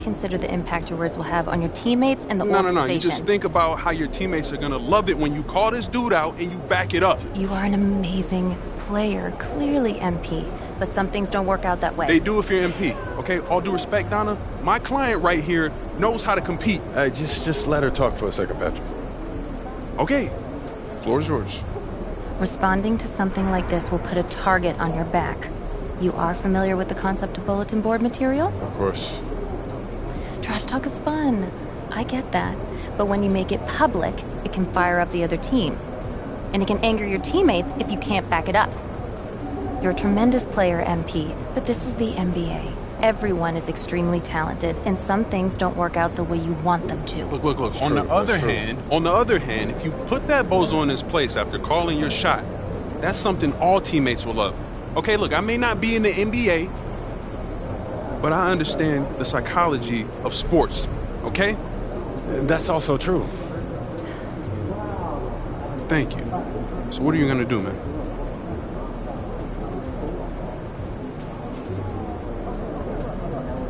Consider the impact your words will have on your teammates and the organization. No. You just think about how your teammates are gonna love it when you call this dude out and you back it up. You are an amazing player, clearly, MP. But some things don't work out that way. They do if you're MP, okay? All due respect, Donna, my client right here knows how to compete. Hey, just let her talk for a second, Patrick. Okay, floor is yours. Responding to something like this will put a target on your back. You are familiar with the concept of bulletin board material? Of course. Trash talk is fun. I get that. But when you make it public, it can fire up the other team. And it can anger your teammates if you can't back it up. You're a tremendous player, MP, but this is the NBA. Everyone is extremely talented, and some things don't work out the way you want them to. Look. On the other hand, if you put that bozo in his place after calling your shot, that's something all teammates will love. Okay, look, I may not be in the NBA, but I understand the psychology of sports, okay? And that's also true. Thank you. So what are you gonna do, man?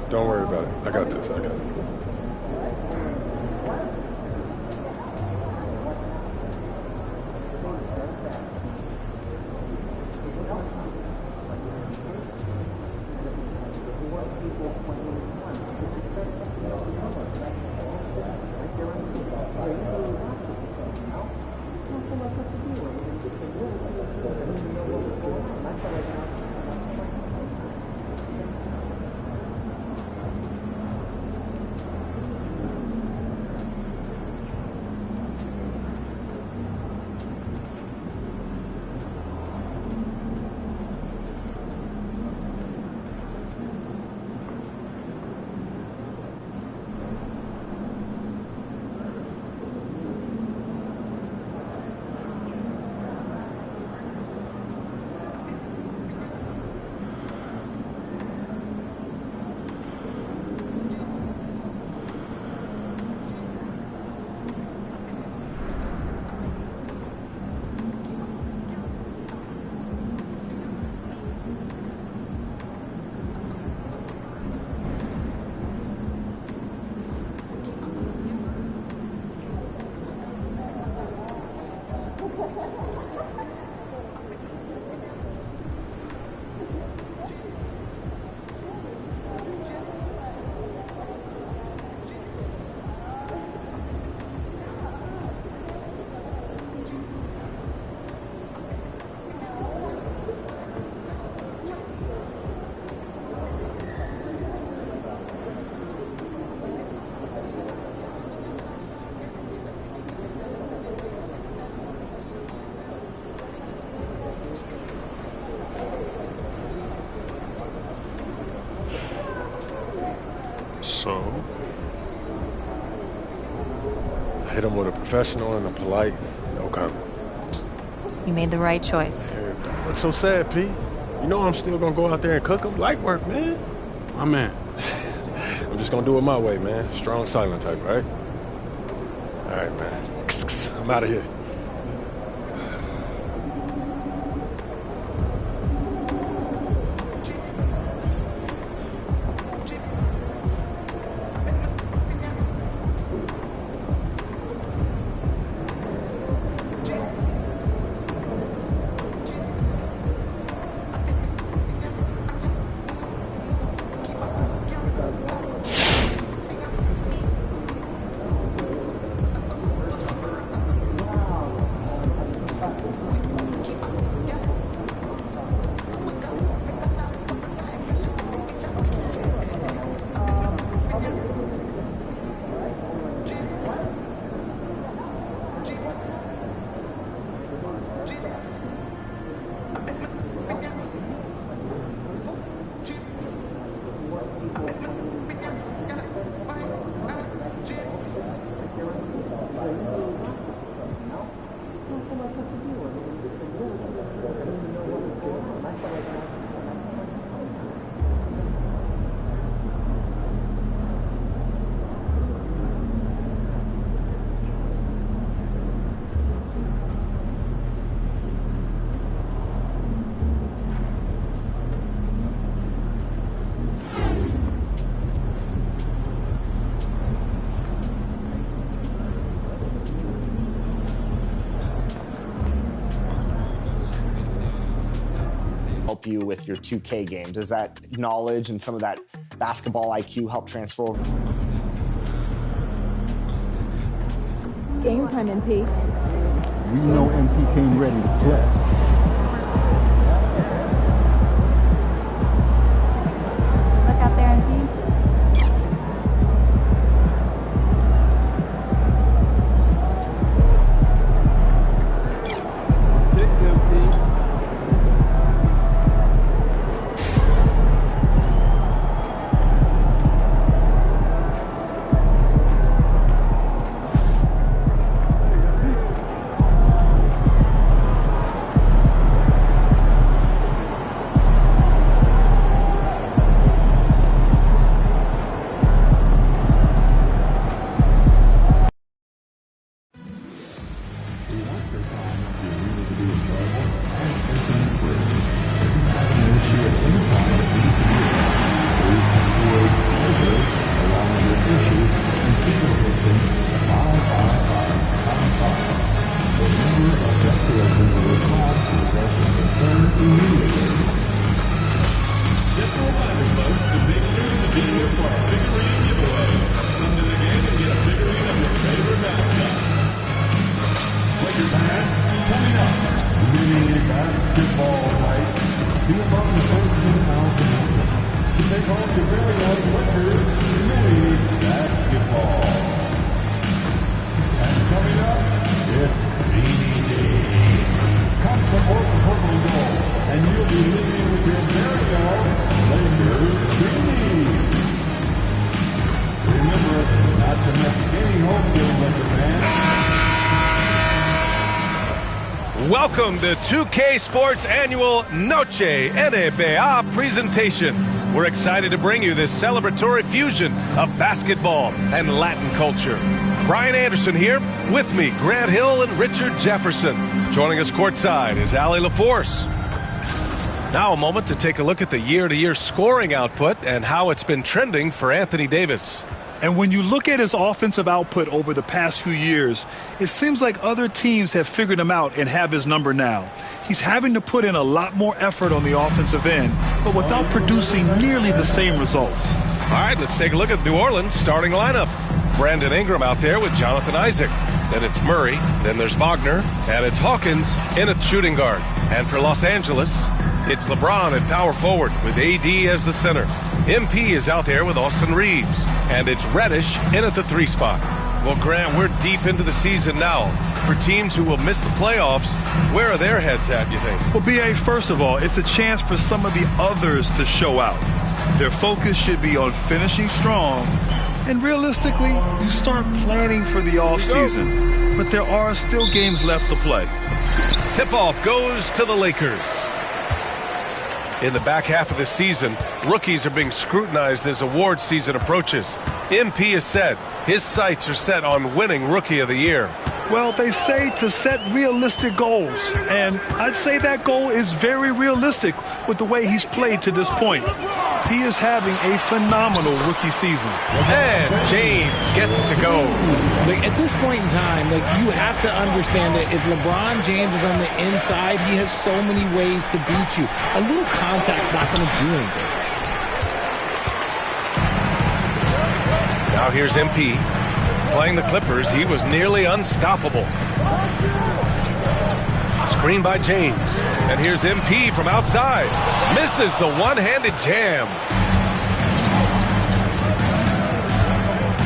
Don't worry about it. I got this. So? I hit him with a professional and a polite, no comment. You made the right choice. Hey, don't look so sad, P. You know I'm still gonna go out there and cook him. Light work, man. My man. I'm just gonna do it my way, man. Strong, silent type, right? All right, man. I'm out of here. you with your 2K game? Does that knowledge and some of that basketball IQ help transfer over? Game time, MP. We know MP came ready to play. Look out there, MP. Welcome to 2K Sports Annual Noche NBA presentation. We're excited to bring you this celebratory fusion of basketball and Latin culture. Brian Anderson here, with me, Grant Hill and Richard Jefferson. Joining us courtside is Allie LaForce. Now a moment to take a look at the year-to-year scoring output and how it's been trending for Anthony Davis. And when you look at his offensive output over the past few years, it seems like other teams have figured him out and have his number now. He's having to put in a lot more effort on the offensive end, but without producing nearly the same results. All right, let's take a look at New Orleans' starting lineup. Brandon Ingram out there with Jonathan Isaac. Then it's Murray. Then there's Wagner. And it's Hawkins in at shooting guard. And for Los Angeles, it's LeBron at power forward with AD as the center. MP is out there with Austin Reeves. And it's Reddish in at the 3 spot. Well, Grant, we're deep into the season now. For teams who will miss the playoffs, where are their heads at, you think? Well, B.A., first of all, it's a chance for some of the others to show out. Their focus should be on finishing strong. And realistically, you start planning for the offseason. But there are still games left to play. Tip-off goes to the Lakers. In the back half of the season, rookies are being scrutinized as award season approaches. MP has said his sights are set on winning Rookie of the Year. Well, they say to set realistic goals, and I'd say that goal is very realistic with the way he's played to this point. He is having a phenomenal rookie season. And James gets it to go. Like, at this point in time, like, you have to understand that if LeBron James is on the inside, he has so many ways to beat you. A little contact's not going to do anything. Now here's MP. Playing the Clippers, he was nearly unstoppable. Screen by James. And here's MP from outside. Misses the one-handed jam.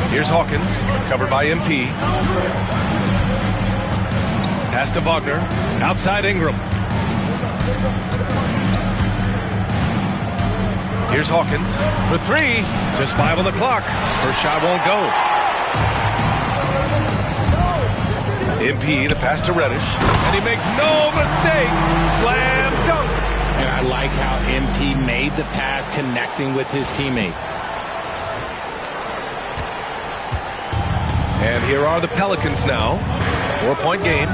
Here's Hawkins, covered by MP. Pass to Wagner. Outside Ingram. Here's Hawkins for 3. Just 5 on the clock. First shot won't go. MP, the pass to Reddish, and he makes no mistake. Slam dunk. And I like how MP made the pass connecting with his teammate. And here are the Pelicans now. 4-point game.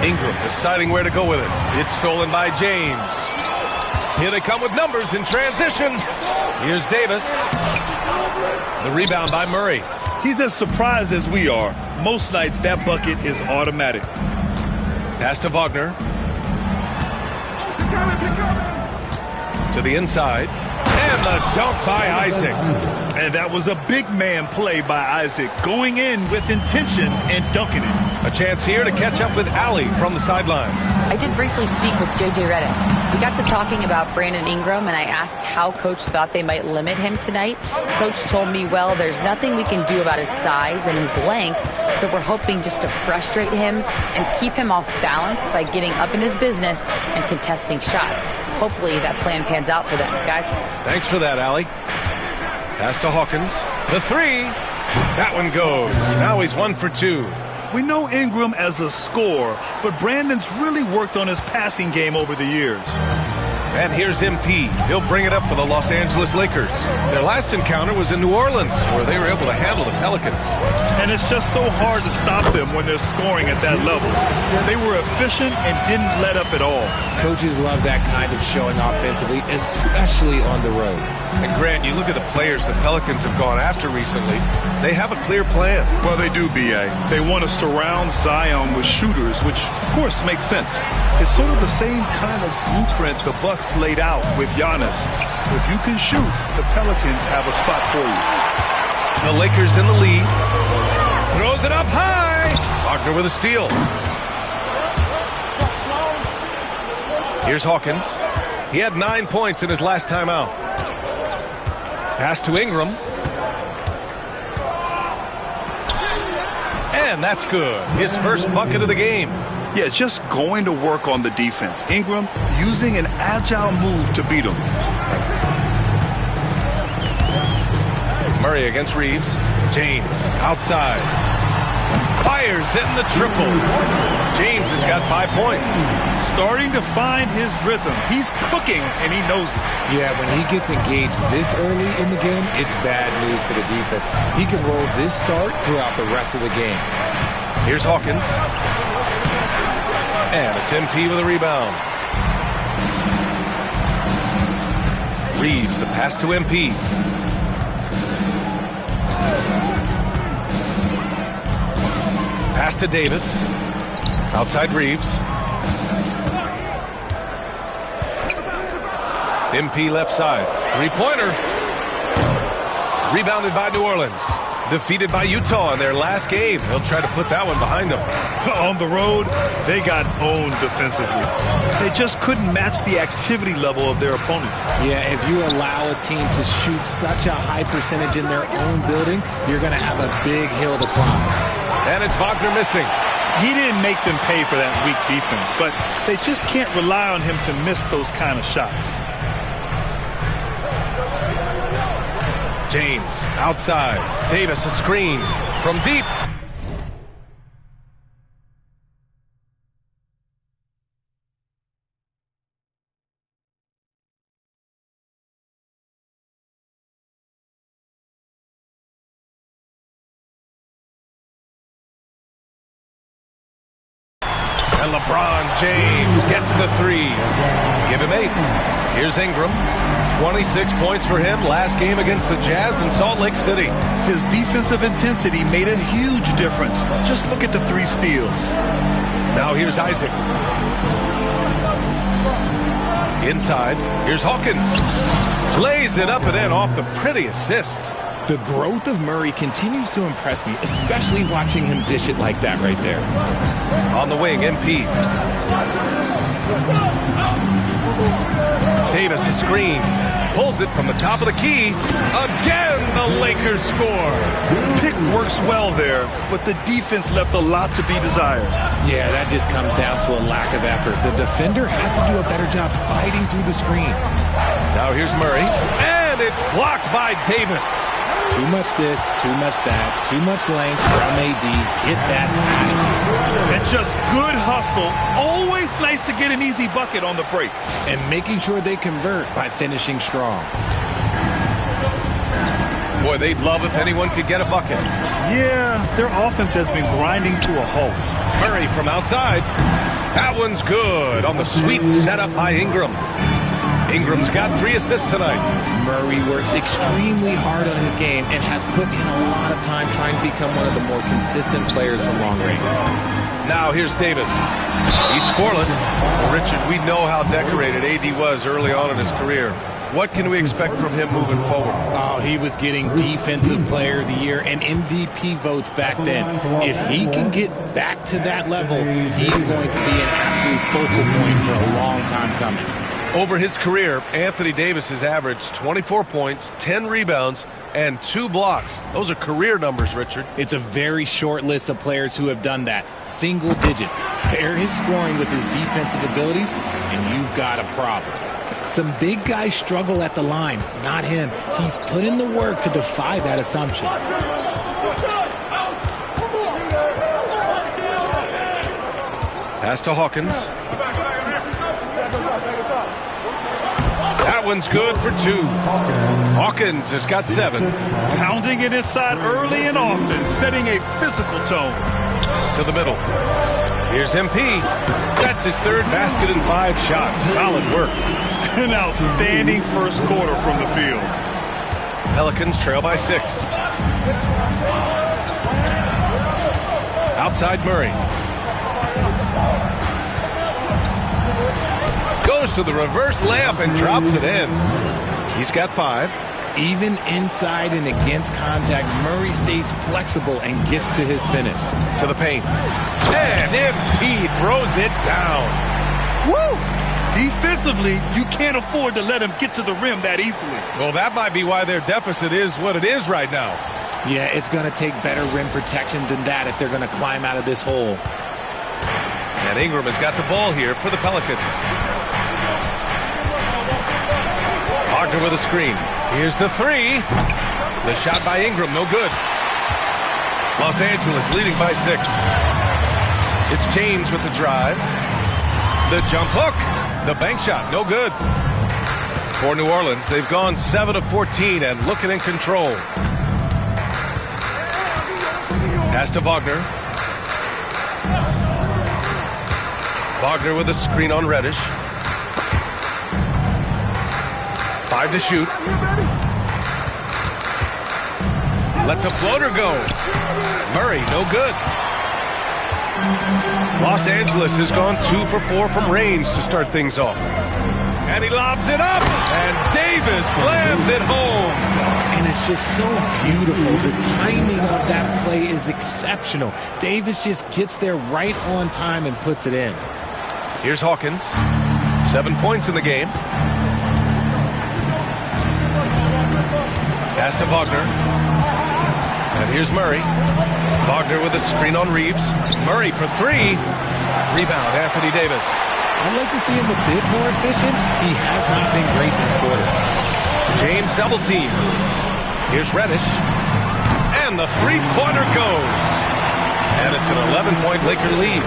Ingram deciding where to go with it. It's stolen by James. Here they come with numbers in transition. Here's Davis. The rebound by Murray. He's as surprised as we are. Most nights, that bucket is automatic. Pass to Wagner. To the inside. And the dunk by Isaac. And that was a big man play by Isaac, going in with intention and dunking it. A chance here to catch up with Allie from the sideline. I did briefly speak with J.J. Redick. We got to talking about Brandon Ingram, and I asked how Coach thought they might limit him tonight. Coach told me, well, there's nothing we can do about his size and his length, so we're hoping just to frustrate him and keep him off balance by getting up in his business and contesting shots. Hopefully that plan pans out for them, guys. Thanks for that, Allie. Pass to Hawkins. The three. That one goes. Now he's 1 for 2. We know Ingram as a scorer, but Brandon's really worked on his passing game over the years. And here's MP. He'll bring it up for the Los Angeles Lakers. Their last encounter was in New Orleans, where they were able to handle the Pelicans. And it's just so hard to stop them when they're scoring at that level. They were efficient and didn't let up at all. Coaches love that kind of showing offensively, especially on the road. And Grant, you look at the players the Pelicans have gone after recently, they have a clear plan. Well, they do, B.A. They want to surround Zion with shooters, which, of course, makes sense. It's sort of the same kind of blueprint the Bucks laid out with Giannis. If you can shoot, the Pelicans have a spot for you. The Lakers in the lead. Throws it up high. Wagner with a steal. Here's Hawkins. He had 9 points in his last time out. Pass to Ingram. And that's good. His first bucket of the game. Yeah, just going to work on the defense. Ingram using an agile move to beat him. Murray against Reeves. James outside. Fires in the triple. James has got 5 points. Starting to find his rhythm. He's cooking, and he knows it. Yeah, when he gets engaged this early in the game, it's bad news for the defense. He can roll this start throughout the rest of the game. Here's Hawkins. And it's MP with a rebound. Reeves, the pass to MP. Pass to Davis. Outside Reeves. MP left side. Three-pointer. Rebounded by New Orleans. Defeated by Utah in their last game. He'll try to put that one behind them. On the road, they got owned defensively. They just couldn't match the activity level of their opponent. Yeah, if you allow a team to shoot such a high percentage in their own building, you're going to have a big hill to climb. And it's Wagner missing. He didn't make them pay for that weak defense, but they just can't rely on him to miss those kind of shots. James outside. Davis a screen from deep. And LeBron James gets the three. Give him 8. Here's Ingram. 26 points for him last game against the Jazz in Salt Lake City. His defensive intensity made a huge difference. Just look at the 3 steals. Now here's Isaac. Inside. Here's Hawkins. Lays it up and in off the pretty assist. The growth of Murray continues to impress me, especially watching him dish it like that right there. On the wing, MP. Davis a screen. Pulls it from the top of the key. Again, the Lakers score. Pick works well there, but the defense left a lot to be desired. Yeah, that just comes down to a lack of effort. The defender has to do a better job fighting through the screen. Now here's Murray. And it's blocked by Davis. Too much this, too much that, too much length from AD. Get that out. And just good hustle. Always nice to get an easy bucket on the break. And making sure they convert by finishing strong. Boy, they'd love if anyone could get a bucket. Yeah, their offense has been grinding to a halt. Murray from outside. That one's good on the sweet setup by Ingram. Ingram's got 3 assists tonight. Murray works extremely hard on his game and has put in a lot of time trying to become one of the more consistent players from long range. Now here's Davis. He's scoreless. Well, Richard, we know how decorated AD was early on in his career. What can we expect from him moving forward? Oh, he was getting Defensive Player of the Year and MVP votes back then. If he can get back to that level, he's going to be an absolute focal point for a long time coming. Over his career, Anthony Davis has averaged 24 points, 10 rebounds, and 2 blocks. Those are career numbers, Richard. It's a very short list of players who have done that. Single digit. Pair his scoring with his defensive abilities, and you've got a problem. Some big guys struggle at the line, not him. He's put in the work to defy that assumption. Pass to Hawkins. That one's good for 2. Hawkins has got 7. Pounding it inside early and often, setting a physical tone. To the middle. Here's MP. That's his 3rd basket in 5 shots. Solid work. An outstanding first quarter from the field. Pelicans trail by 6. Outside Murray. Goes to the reverse layup and drops it in. He's got 5. Even inside and against contact, Murray stays flexible and gets to his finish. To the paint. And MP throws it down. Woo! Defensively, you can't afford to let him get to the rim that easily. Well, that might be why their deficit is what it is right now. Yeah, it's going to take better rim protection than that if they're going to climb out of this hole. And Ingram has got the ball here for the Pelicans. Wagner with a screen. Here's the 3. The shot by Ingram, no good. Los Angeles leading by 6. It's James with the drive. The jump hook. The bank shot, no good. For New Orleans, they've gone 7 of 14 and looking in control. Pass to Wagner. Wagner with a screen on Reddish. 5 to shoot. Lets a floater go. Murray, no good. Los Angeles has gone 2 for 4 from range to start things off. And he lobs it up, and Davis slams it home. And it's just so beautiful. The timing of that play is exceptional. Davis just gets there right on time and puts it in. Here's Hawkins. 7 points in the game. Pass to Wagner. And here's Murray. Wagner with a screen on Reeves. Murray for 3. Rebound, Anthony Davis. I'd like to see him a bit more efficient. He has not been great this quarter. James double team. Here's Reddish. And the 3-pointer goes. And it's an 11-point Laker lead.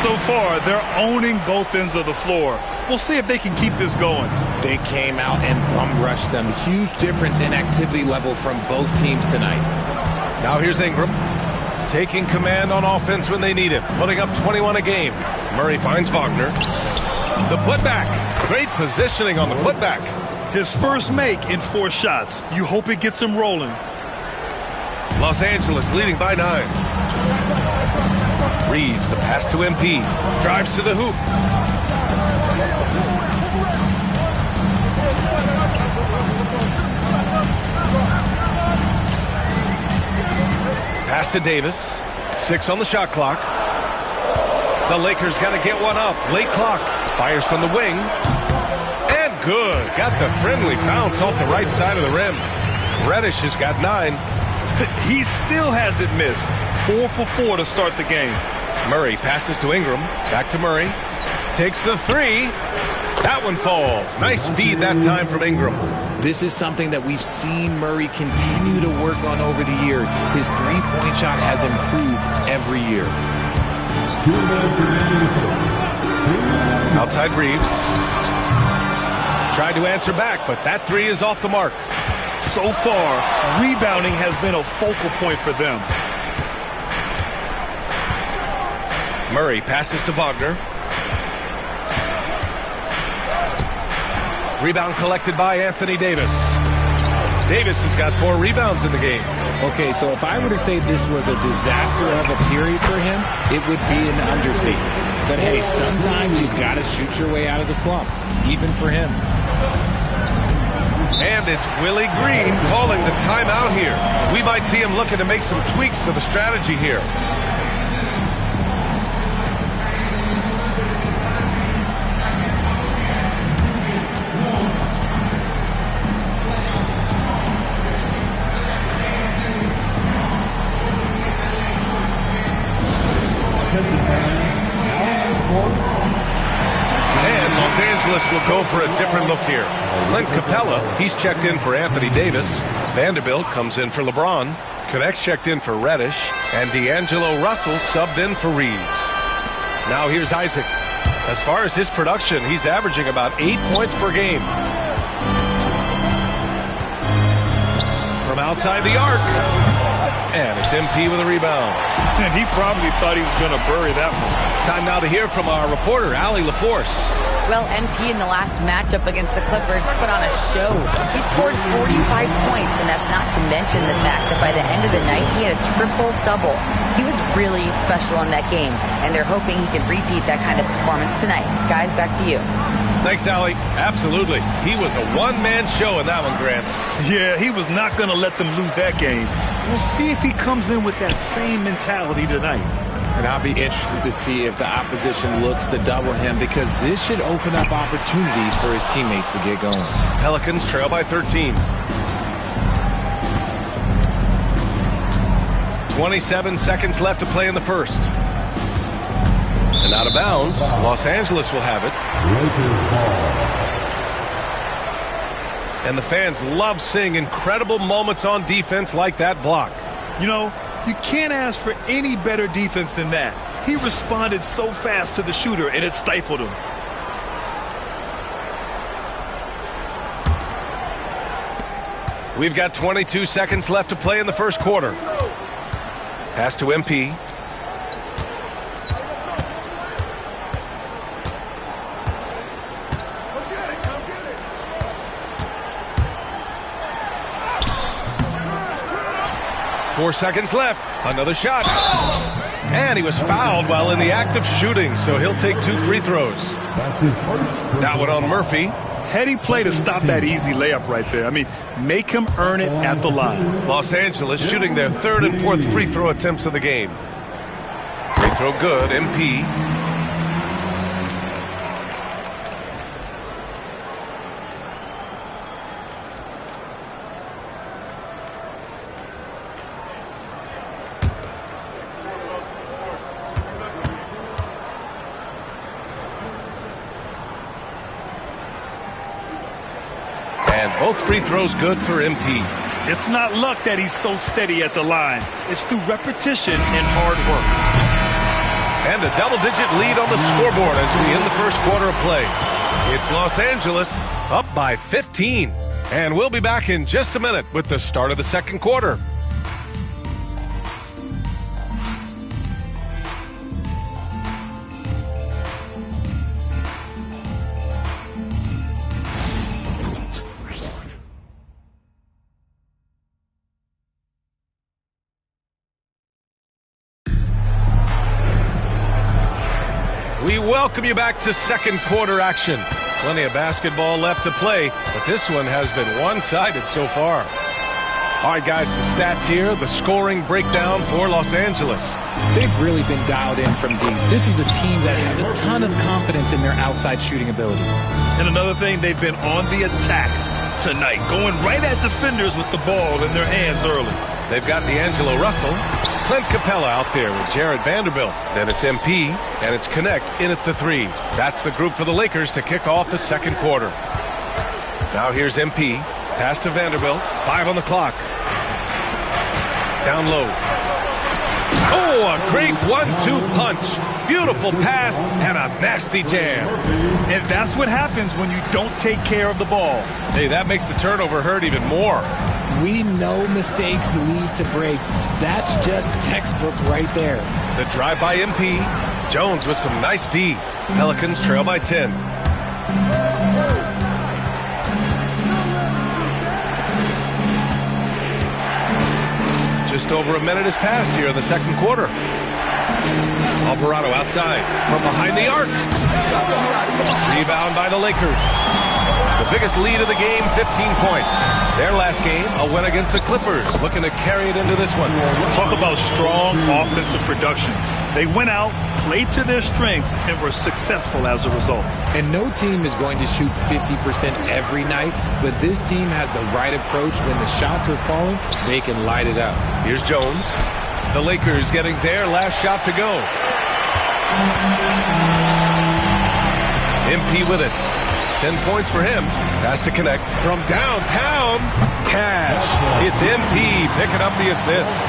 So far, they're owning both ends of the floor. We'll see if they can keep this going. They came out and bum rushed them. Huge difference in activity level from both teams tonight. Now here's Ingram. Taking command on offense when they need it. Putting up 21 a game. Murray finds Wagner. The putback. Great positioning on the putback. His first make in 4 shots. You hope it gets him rolling. Los Angeles leading by 9. Reeves, the pass to MP. Drives to the hoop. Pass to Davis. 6 on the shot clock. The Lakers got to get one up. Late clock. Fires from the wing. And good. Got the friendly bounce off the right side of the rim. Reddish has got 9. He still hasn't missed. 4 for 4 to start the game. Murray passes to Ingram. Back to Murray. Takes the 3. That one falls. Nice feed that time from Ingram. This is something that we've seen Murray continue to work on over the years. His 3-point shot has improved every year. Outside Reeves. Tried to answer back, but that 3 is off the mark. So far, rebounding has been a focal point for them. Murray passes to Wagner. Rebound collected by Anthony Davis. Davis has got 4 rebounds in the game. Okay, so if I were to say this was a disaster of a period for him, it would be an understatement. But hey, sometimes you got to shoot your way out of the slump, even for him. And it's Willie Green calling the timeout here. We might see him looking to make some tweaks to the strategy here. Will go for a different look here. Clint Capella, he's checked in for Anthony Davis. Vanderbilt comes in for LeBron. Connect's checked in for Reddish. And D'Angelo Russell subbed in for Reeves. Now here's Isaac. As far as his production, he's averaging about 8 points per game. From outside the arc. And it's MP with a rebound. And he probably thought he was going to bury that one. Time now to hear from our reporter, Allie LaForce. Well, MP in the last matchup against the Clippers put on a show. He scored 45 points, and that's not to mention the fact that by the end of the night, he had a triple-double. He was really special in that game, and they're hoping he can repeat that kind of performance tonight. Guys, back to you. Thanks, Allie. Absolutely. He was a one-man show in that one, Grant. Yeah, he was not going to let them lose that game. We'll see if he comes in with that same mentality tonight. And I'll be interested to see if the opposition looks to double him, because this should open up opportunities for his teammates to get going. Pelicans trail by 13. 27 seconds left to play in the first. And out of bounds, Los Angeles will have it. And the fans love seeing incredible moments on defense like that block. You know, you can't ask for any better defense than that. He responded so fast to the shooter, and it stifled him. We've got 22 seconds left to play in the first quarter. Pass to MP. Four seconds left. Another shot. And he was fouled while in the act of shooting, so he'll take 2 free throws. That one on Murphy. Heady play to stop that easy layup right there. I mean, make him earn it at the line. Los Angeles shooting their 3rd and 4th free throw attempts of the game. Free throw good. MP. Both free throws good for MP. It's not luck that he's so steady at the line. It's through repetition and hard work. And a double-digit lead on the scoreboard as we end the first quarter of play. It's Los Angeles up by 15. And we'll be back in just a minute with the start of the second quarter. We welcome you back to second quarter action. Plenty of basketball left to play, but this one has been one-sided so far. All right, guys, some stats here. The scoring breakdown for Los Angeles. They've really been dialed in from deep. This is a team that has a ton of confidence in their outside shooting ability. And another thing, they've been on the attack tonight, going right at defenders with the ball in their hands early. They've got D'Angelo Russell, Clint Capella out there with Jared Vanderbilt. Then it's MP, and it's Connect in at the 3. That's the group for the Lakers to kick off the second quarter. Now here's MP. Pass to Vanderbilt. 5 on the clock. Down low. Oh, a great 1-2 punch. Beautiful pass and a nasty jam. And that's what happens when you don't take care of the ball. Hey, that makes the turnover hurt even more. We know mistakes lead to breaks. That's just textbook right there. The drive by MP. Jones with some nice D. Pelicans trail by 10. Just over a minute has passed here in the second quarter. Alvarado outside from behind the arc. Rebound by the Lakers. The biggest lead of the game, 15 points. Their last game, a win against the Clippers, looking to carry it into this one. Talk about strong offensive production. They went out, played to their strengths, and were successful as a result. And no team is going to shoot 50% every night, but this team has the right approach. When the shots are falling, they can light it up. Here's Jones. The Lakers getting their last shot to go. MP with it. 10 points for him. Pass to connect from downtown. Cash. It's MP picking up the assist.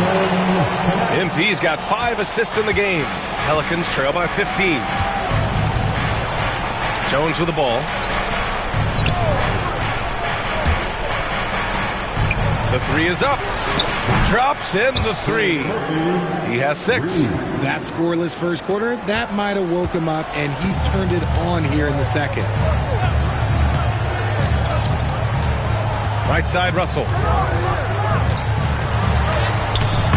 MP's got 5 assists in the game. Pelicans trail by 15. Jones with the ball. The three is up. Drops in the three. He has 6. That scoreless first quarter, that might have woke him up, and he's turned it on here in the second. Right side, Russell.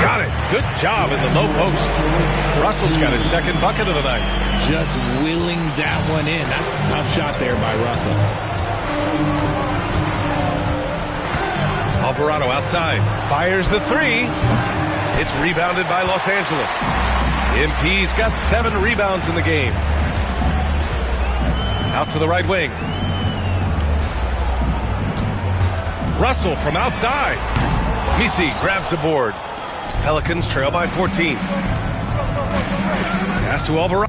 Got it. Good job in the low post. Russell's got his second bucket of the night. Just willing that one in. That's a tough shot there by Russell. Alvarado outside. Fires the three. It's rebounded by Los Angeles. MP's got 7 rebounds in the game. Out to the right wing. Russell from outside. Misi grabs the board. Pelicans trail by 14. Pass to Alvarado.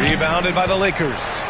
Rebounded by the Lakers.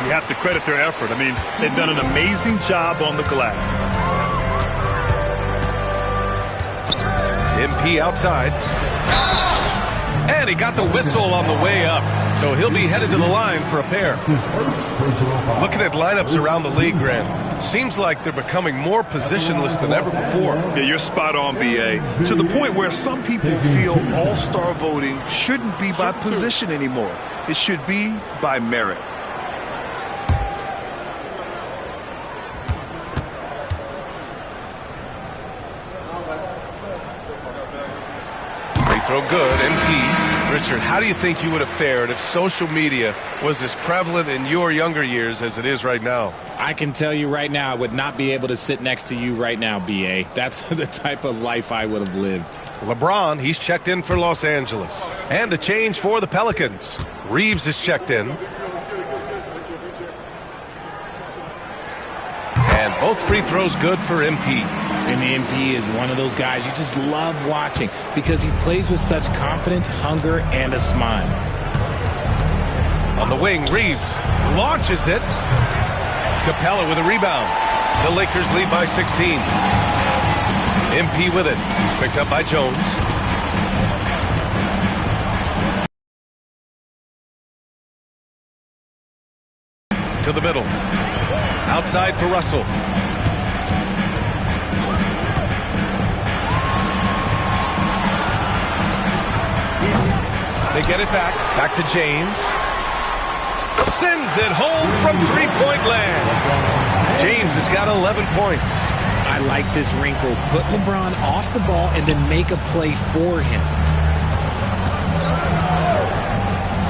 You have to credit their effort. I mean, they've done an amazing job on the glass. MP outside. And he got the whistle on the way up. So he'll be headed to the line for a pair. Looking at lineups around the league, Grant, seems like they're becoming more positionless than ever before. Yeah, you're spot on, BA. To the point where some people feel all-star voting shouldn't be by position anymore. It should be by merit. Throw good, MP. Richard, how do you think you would have fared if social media was as prevalent in your younger years as it is right now? I can tell you right now, I would not be able to sit next to you right now, BA. That's the type of life I would have lived. LeBron, he's checked in for Los Angeles. And a change for the Pelicans. Reeves is checked in. And both free throws good for MP. And MP is one of those guys you just love watching because he plays with such confidence, hunger, and a smile. On the wing, Reeves launches it. Capella with a rebound. The Lakers lead by 16. MP with it. He's picked up by Jones. To the middle. Outside for Russell. They get it back. Back to James. Sends it home from three-point land. James has got 11 points. I like this wrinkle. Put LeBron off the ball and then make a play for him.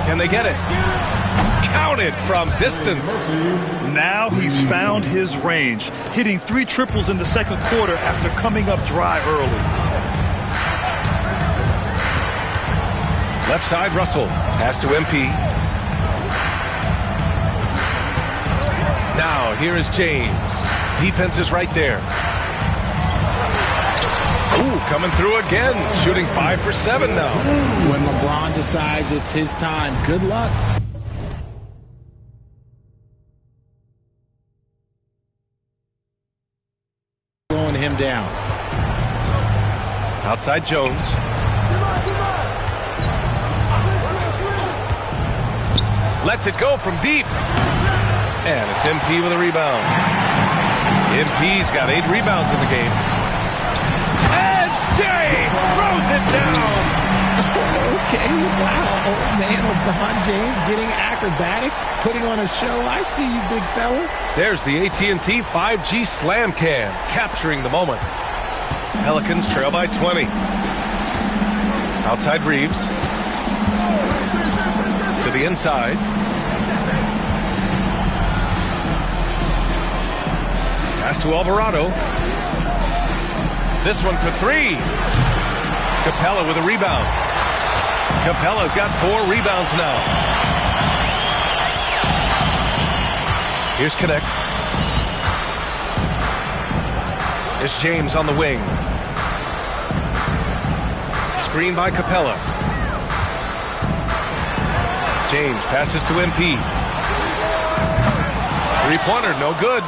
Can they get it? Counted from distance. Now he's found his range, hitting 3 triples in the second quarter after coming up dry early. Left side, Russell. Pass to MP. Now, here is James. Defense is right there. Ooh, coming through again. Shooting 5 for 7 now. When LeBron decides it's his time, good luck. Slowing him down. Outside Jones. Lets it go from deep. And it's MP with a rebound. MP's got 8 rebounds in the game. And James throws it down. Okay, wow. Old man LeBron James getting acrobatic, putting on a show. I see you, big fella. There's the AT&T 5G Slam Cam, capturing the moment. Pelicans trail by 20. Outside Reeves. To the inside. Pass to Alvarado. This one for 3. Capella with a rebound. Capella's got 4 rebounds now. Here's Connect. It's James on the wing. Screen by Capella. James passes to MP. 3-pointer, no good.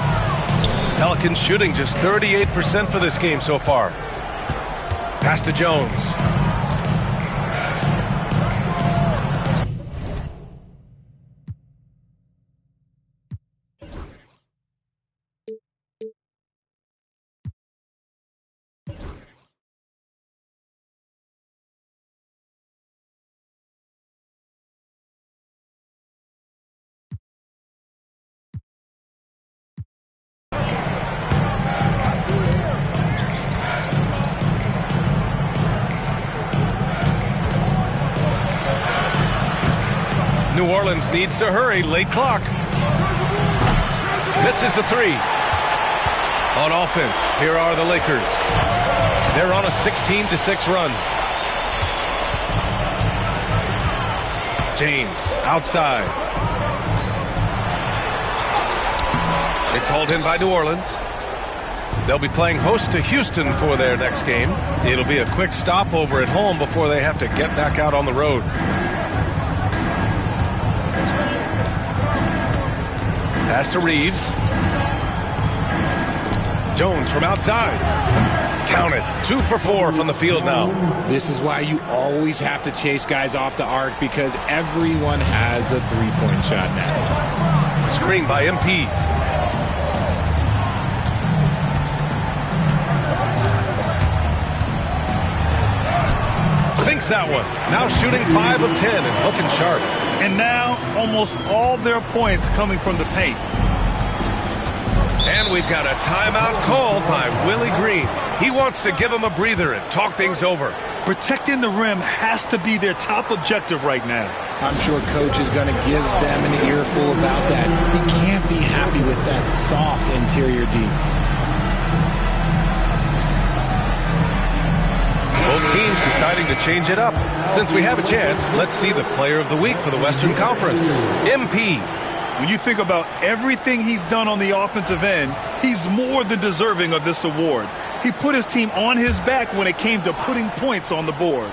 Pelicans shooting just 38% for this game so far. Pass to Jones. New Orleans needs to hurry. Late clock. Misses the 3. On offense, here are the Lakers. They're on a 16-6 run. James outside. It's hauled in by New Orleans. They'll be playing host to Houston for their next game. It'll be a quick stopover at home before they have to get back out on the road. Pass to Reeves. Jones from outside. Count it. 2 for 4 from the field now. This is why you always have to chase guys off the arc, because everyone has a 3-point shot now. Screen by MP. Sinks that one. Now shooting 5 of 10 and looking sharp. And now almost all their points coming from the paint. And we've got a timeout called by Willie Green. He wants to give them a breather and talk things over. Protecting the rim has to be their top objective right now. I'm sure coach is going to give them an earful about that. He can't be happy with that soft interior D. Both teams deciding to change it up. Since we have a chance, let's see the player of the week for the Western Conference. MP. When you think about everything he's done on the offensive end, he's more than deserving of this award. He put his team on his back when it came to putting points on the board.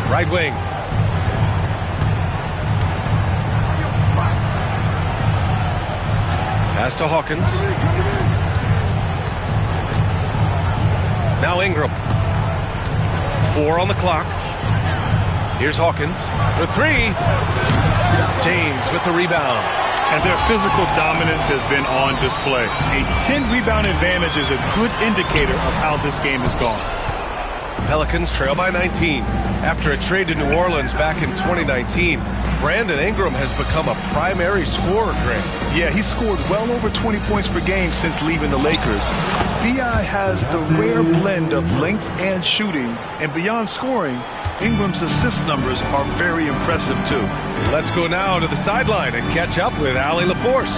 Right wing. Pass to Hawkins. Now Ingram. 4 on the clock. Here's Hawkins for 3. James with the rebound. And their physical dominance has been on display. A 10-rebound advantage is a good indicator of how this game has gone. Pelicans trail by 19. After a trade to New Orleans back in 2019, Brandon Ingram has become a primary scorer, Grant. Yeah, he scored well over 20 points per game since leaving the Lakers. B.I. has the rare blend of length and shooting, and beyond scoring, Ingram's assist numbers are very impressive, too. Let's go now to the sideline and catch up with Allie LaForce.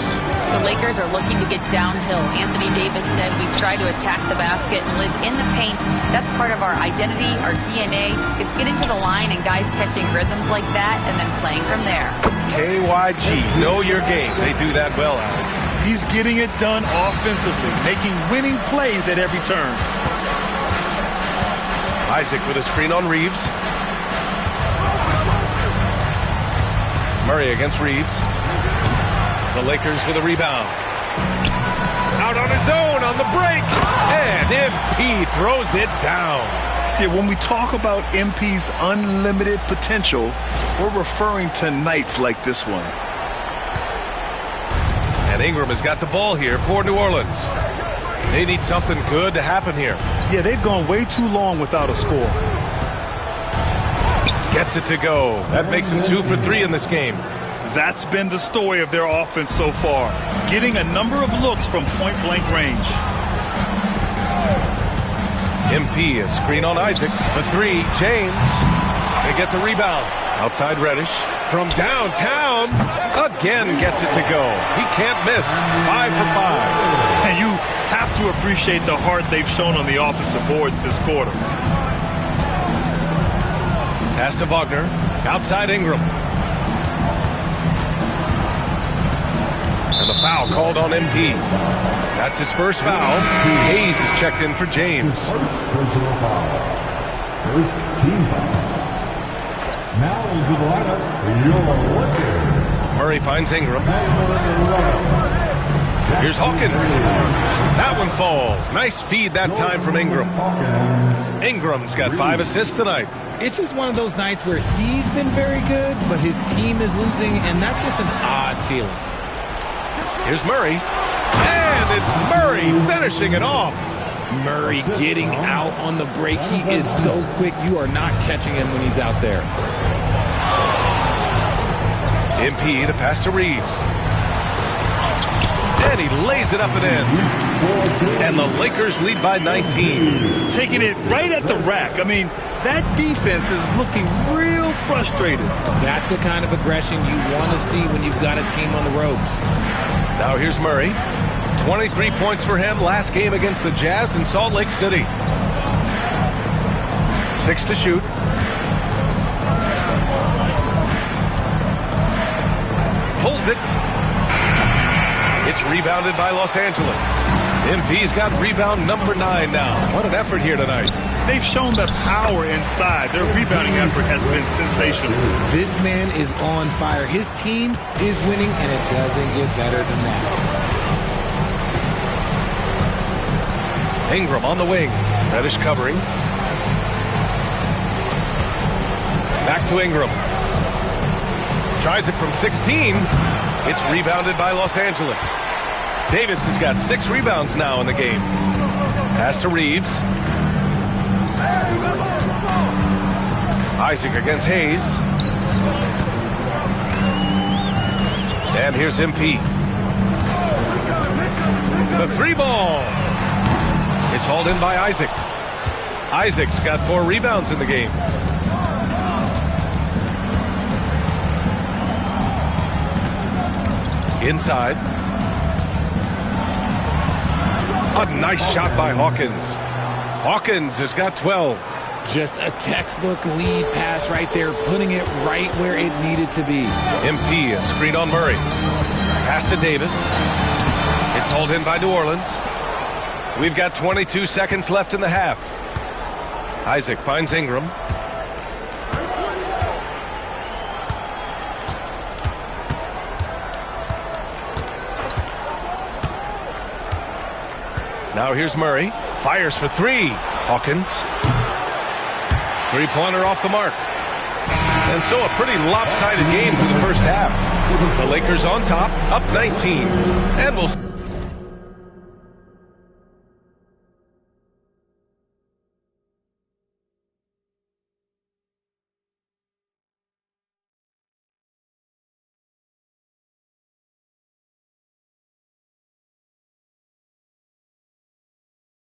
The Lakers are looking to get downhill. Anthony Davis said we try to attack the basket and live in the paint. That's part of our identity, our DNA. It's getting to the line and guys catching rhythms like that and then playing from there. KYG, know your game. They do that well, Allie. He's getting it done offensively, making winning plays at every turn. Isaac with a screen on Reeves. Murray against Reeves. The Lakers with a rebound. Out on his own on the break. And MP throws it down. Yeah, when we talk about MP's unlimited potential, we're referring to nights like this one. And Ingram has got the ball here for New Orleans. They need something good to happen here. Yeah, they've gone way too long without a score. Gets it to go. That makes him 2 for 3 in this game. That's been the story of their offense so far, getting a number of looks from point-blank range. MP, a screen on Isaac. The 3, James. They get the rebound. Outside Reddish. From downtown, again gets it to go. He can't miss. 5 for 5. And you have to appreciate the heart they've shown on the offensive boards this quarter. Pass to Wagner. Outside Ingram. And the foul called on MP. That's his first foul. Hayes is checked in for James. Personal foul. First team foul. Now into the lineup, your Lakers. Murray finds Ingram. Here's Hawkins. That one falls. Nice feed that time from Ingram. Ingram's got 5 assists tonight. It's just one of those nights where he's been very good, but his team is losing, and that's just an odd feeling. Here's Murray. And it's Murray finishing it off. Murray getting out on the break. He is so quick. You are not catching him when he's out there. MP, the pass to Reeves. And he lays it up and in. And the Lakers lead by 19. Taking it right at the rack. I mean, that defense is looking real frustrated. That's the kind of aggression you want to see when you've got a team on the ropes. Now here's Murray. 23 points for him last game against the Jazz in Salt Lake City. 6 to shoot. Pulls it. It's rebounded by Los Angeles. MP's got rebound number 9 now. What an effort here tonight. They've shown the power inside. Their rebounding effort has been sensational. This man is on fire. His team is winning, and it doesn't get better than that. Ingram on the wing. Reddish covering. Back to Ingram. Tries it from 16. It's rebounded by Los Angeles. Davis has got 6 rebounds now in the game. Pass to Reeves. Isaac against Hayes. And here's MP. The 3 ball. It's hauled in by Isaac. Isaac's got 4 rebounds in the game. Inside. A nice shot by Hawkins. Hawkins has got 12. Just a textbook lead pass right there, putting it right where it needed to be. MP, a screen on Murray. Pass to Davis. It's hauled in by New Orleans. We've got 22 seconds left in the half. Isaac finds Ingram. Now here's Murray. Fires for 3. Hawkins. 3-pointer off the mark. And so a pretty lopsided game for the first half. The Lakers on top, up 19. And we'll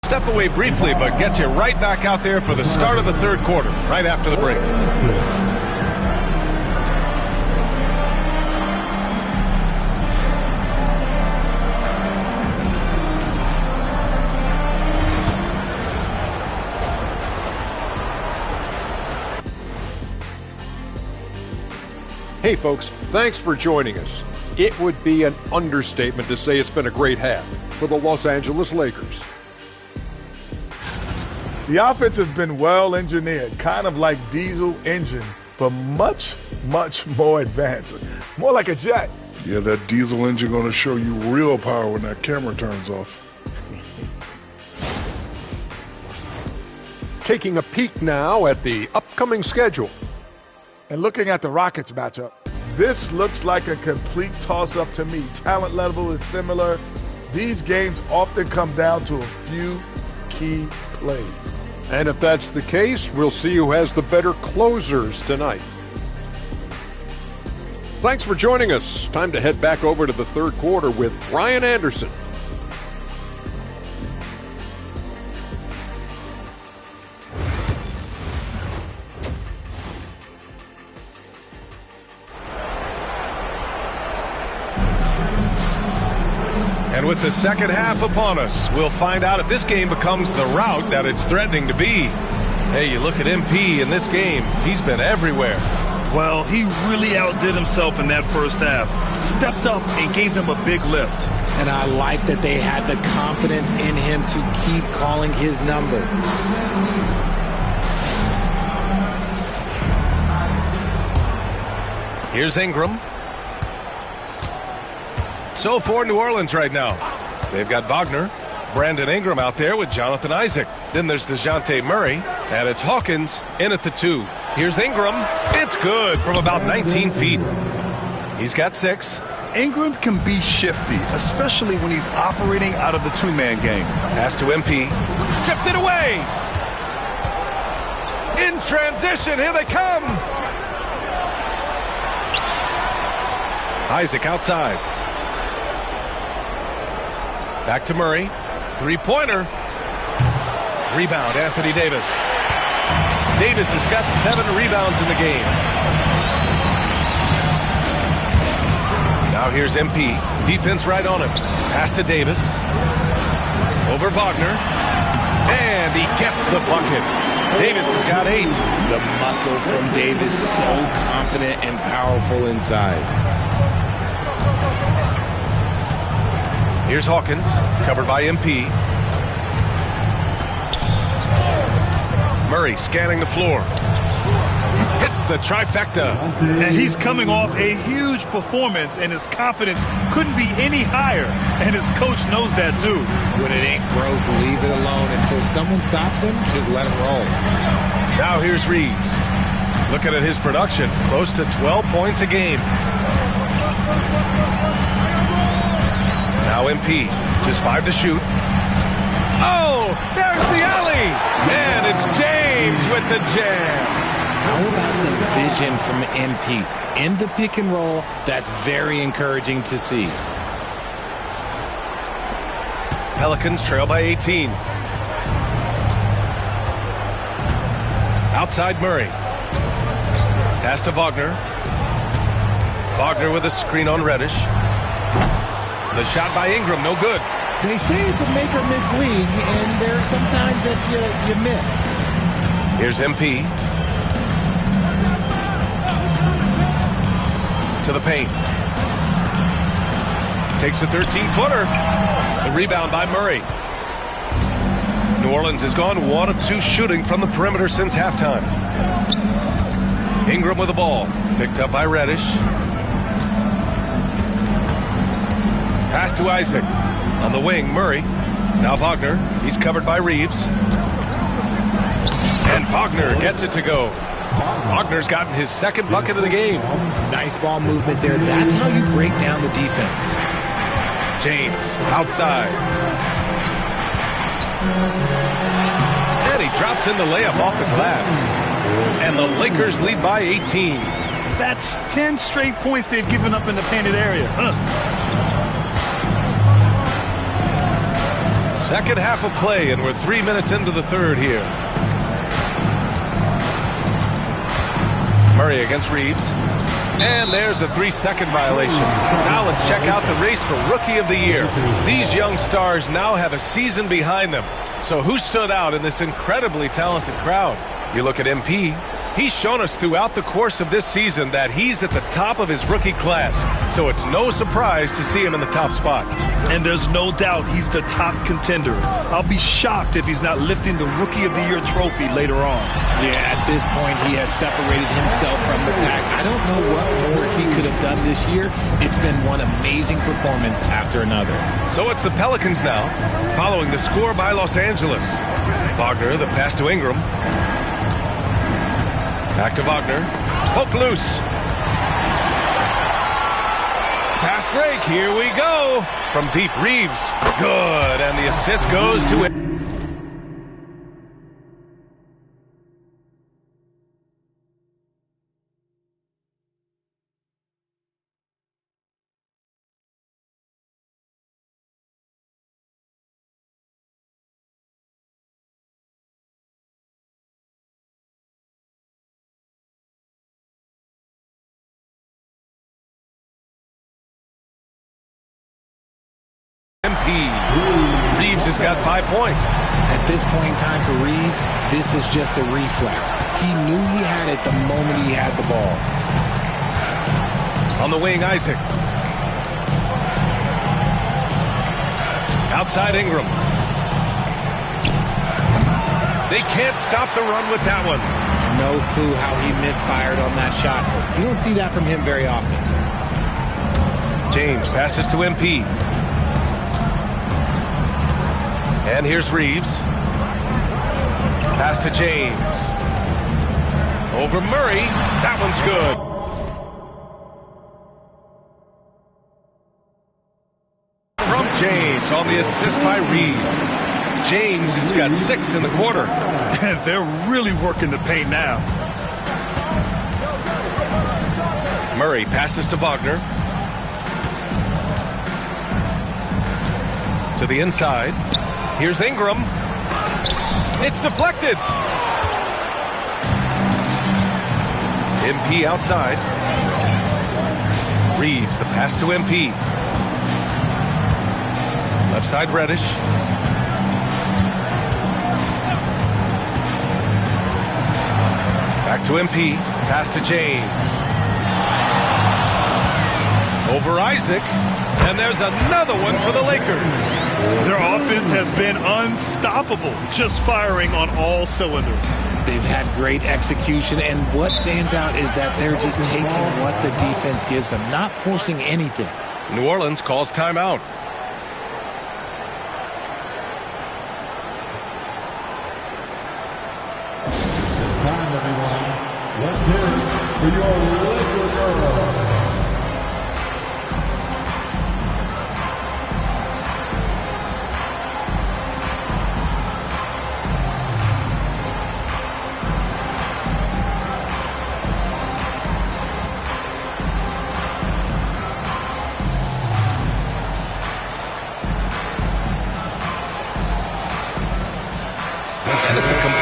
Step away briefly, but get you right back out there for the start of the third quarter, right after the break. Hey folks, thanks for joining us. It would be an understatement to say it's been a great half for the Los Angeles Lakers. The offense has been well engineered, kind of like diesel engine, but much, much more advanced. More like a jet. Yeah, that diesel engine gonna show you real power when that camera turns off. Taking a peek now at the upcoming schedule. And looking at the Rockets matchup, this looks like a complete toss-up to me. Talent level is similar. These games often come down to a few key plays. And if that's the case, we'll see who has the better closers tonight. Thanks for joining us. Time to head back over to the third quarter with Ryan Anderson. And with the second half upon us, we'll find out if this game becomes the rout that it's threatening to be. Hey, you look at MP in this game, he's been everywhere. Well, he really outdid himself in that first half. Stepped up and gave them a big lift. And I like that they had the confidence in him to keep calling his number. Here's Ingram. So for New Orleans right now, they've got Wagner, Brandon Ingram out there with Jonathan Isaac. Then there's DeJounte Murray, and it's Hawkins in at the 2. Here's Ingram. It's good from about 19 feet. He's got 6. Ingram can be shifty, especially when he's operating out of the two-man game. Pass to MP. Stripped it away. In transition, here they come. Isaac outside. Back to Murray. Three-pointer. Rebound, Anthony Davis. Davis has got 7 rebounds in the game. Now here's MP. Defense right on him. Pass to Davis. Over Wagner. And he gets the bucket. Davis has got 8. The muscle from Davis, so confident and powerful inside. Here's Hawkins, covered by MP. Murray scanning the floor. Hits the trifecta. And he's coming off a huge performance, and his confidence couldn't be any higher. And his coach knows that, too. When it ain't broke, leave it alone. Until someone stops him, just let him roll. Now here's Reeves. Looking at his production, close to 12 points a game. Now MP, just 5 to shoot. Oh, there's the alley! And it's James with the jam. How about the vision from MP? In the pick and roll, that's very encouraging to see. Pelicans trail by 18. Outside Murray. Pass to Wagner. Wagner with a screen on Reddish. The shot by Ingram, no good. They say it's a make or miss league, and there's sometimes that you miss. Here's MP. To the paint. Takes a 13-footer. The rebound by Murray. New Orleans has gone 1 of 2 shooting from the perimeter since halftime. Ingram with the ball. Picked up by Reddish. Pass to Isaac. On the wing, Murray. Now Wagner. He's covered by Reeves. And Wagner gets it to go. Wagner's gotten his 2nd bucket of the game. Nice ball movement there. That's how you break down the defense. James outside. And he drops in the layup off the glass. And the Lakers lead by 18. That's 10 straight points they've given up in the painted area. Second half of play, and we're 3 minutes into the third here. Murray against Reeves. And there's a 3-second violation. Now let's check out the race for Rookie of the Year. These young stars now have a season behind them. So who stood out in this incredibly talented crowd? You look at MP. He's shown us throughout the course of this season that he's at the top of his rookie class. So it's no surprise to see him in the top spot. And there's no doubt he's the top contender. I'll be shocked if he's not lifting the Rookie of the Year trophy later on. Yeah, at this point, he has separated himself from the pack. I don't know what more he could have done this year. It's been one amazing performance after another. So it's the Pelicans now, following the score by Los Angeles. Wagner, the pass to Ingram. Back to Wagner. Poke loose. Fast break. Here we go. From deep, Reeves. Good. And the assist goes to it. Reeves has got 5 points. At this point in time for Reeves, this is just a reflex. He knew he had it the moment he had the ball. On the wing, Isaac. Outside Ingram. They can't stop the run with that one. No clue how he misfired on that shot. You don't see that from him very often. James passes to MP. And here's Reeves. Pass to James. Over Murray. That one's good. From James on the assist by Reeves. James has got 6 in the quarter. They're really working the paint now. Murray passes to Wagner. To the inside. Here's Ingram. It's deflected. MP outside. Reeves, the pass to MP. Left side, Reddish. Back to MP. Pass to James. Over Isaac. And there's another one for the Lakers. Their offense has been unstoppable, just firing on all cylinders. They've had great execution, and what stands out is that they're just taking what the defense gives them, not forcing anything. New Orleans calls timeout. It's time, everyone. Let's hear it for your Laker girls.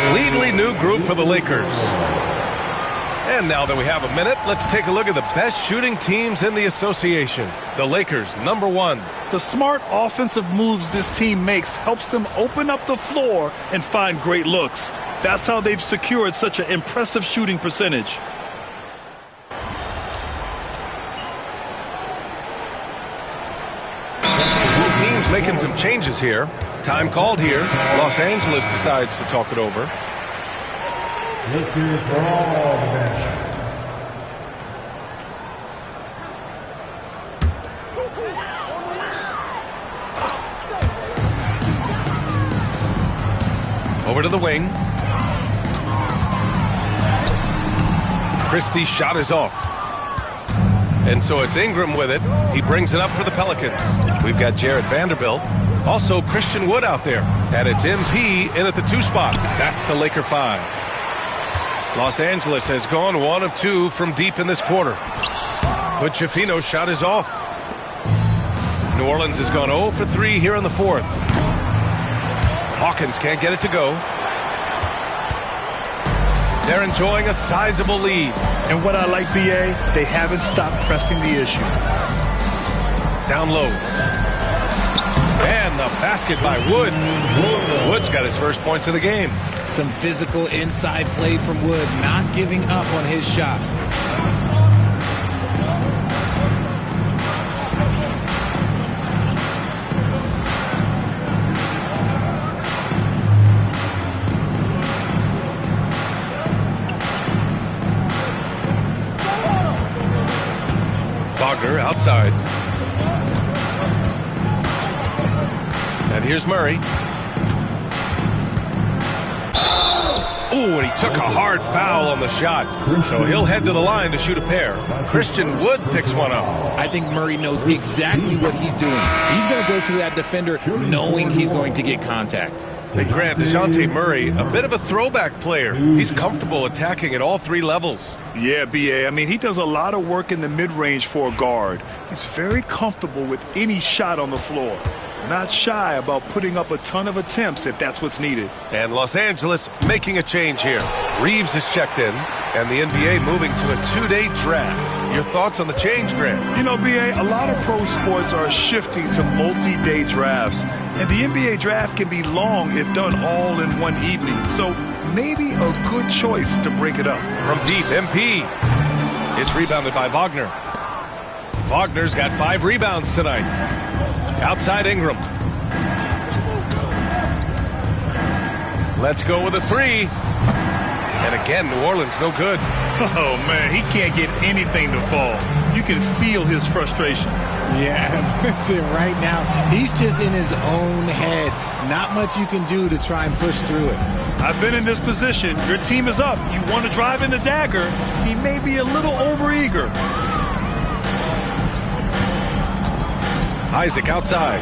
Completely new group for the Lakers. And now that we have a minute, let's take a look at the best shooting teams in the association. The Lakers, number 1. The smart offensive moves this team makes helps them open up the floor and find great looks. That's how they've secured such an impressive shooting percentage. Teams making some changes here. Time called here. Los Angeles decides to talk it over. Let's hear it for all the bench. Over to the wing. Christie's shot is off. And so it's Ingram with it. He brings it up for the Pelicans. We've got Jared Vanderbilt. Also Christian Wood out there. And it's MP in at the 2 spot. That's the Laker 5. Los Angeles has gone 1 of 2 from deep in this quarter. But Chafino's shot is off. New Orleans has gone 0 for 3 here in the 4th. Hawkins can't get it to go. They're enjoying a sizable lead. And what I like, BA, they haven't stopped pressing the issue. Down low. And the basket by Wood. Wood's got his first points of the game. Some physical inside play from Wood, not giving up on his shot. Wagner outside. And here's Murray. Ooh, and he took a hard foul on the shot. So he'll head to the line to shoot a pair. Christian Wood picks one up. I think Murray knows exactly what he's doing. He's going to go to that defender knowing he's going to get contact. Hey, Grant, DeJounte Murray, a bit of a throwback player. He's comfortable attacking at all three levels. Yeah, BA. I mean, he does a lot of work in the mid-range for a guard. He's very comfortable with any shot on the floor. Not shy about putting up a ton of attempts if that's what's needed. And Los Angeles making a change here. Reeves is checked in, and the NBA moving to a 2-day draft. Your thoughts on the change, Grant? You know, BA, a lot of pro sports are shifting to multi-day drafts, and the NBA draft can be long if done all in one evening. So maybe a good choice to break it up. From deep, MP. It's rebounded by Wagner. Wagner's got 5 rebounds tonight. Outside Ingram. Let's go with a 3. And again, New Orleans no good. Oh, man, he can't get anything to fall. You can feel his frustration. Yeah, right now, he's just in his own head. Not much you can do to try and push through it. I've been in this position. Your team is up. You want to drive in the dagger. He may be a little overeager. Isaac outside.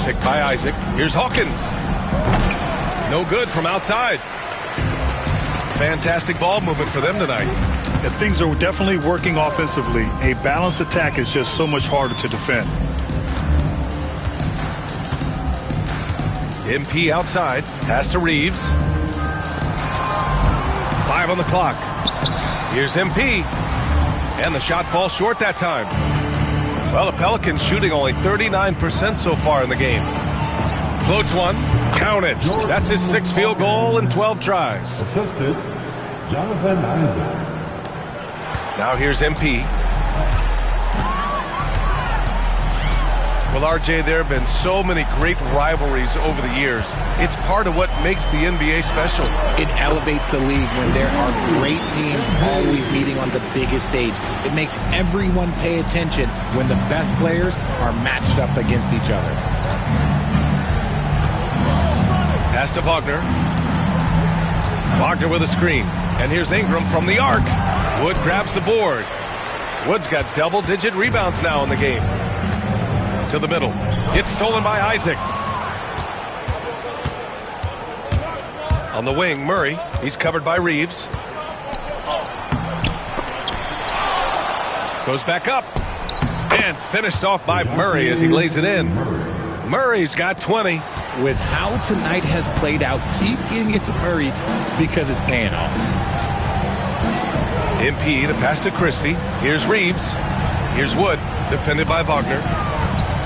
Picked by Isaac. Here's Hawkins. No good from outside. Fantastic ball movement for them tonight. Yeah, things are definitely working offensively. A balanced attack is just so much harder to defend. MP outside. Pass to Reeves. 5 on the clock. Here's MP. And the shot falls short that time. Well, the Pelicans shooting only 39% so far in the game. Floats one. Count it. That's his 6th field goal in 12 tries. Assisted, Jonathan Isaac. Now here's MP. Well, RJ, there have been so many great rivalries over the years. It's part of what makes the NBA special. It elevates the league when there are great teams always meeting on the biggest stage. It makes everyone pay attention when the best players are matched up against each other. Pass to Wagner. Wagner with a screen. And here's Ingram from the arc. Wood grabs the board. Wood's got double-digit rebounds now in the game. To the middle. It's stolen by Isaac. On the wing, Murray. He's covered by Reeves. Goes back up. And finished off by Murray as he lays it in. Murray's got 20. With how tonight has played out, keep getting it to Murray because it's paying off. MP, the pass to Christie. Here's Reeves. Here's Wood, defended by Wagner.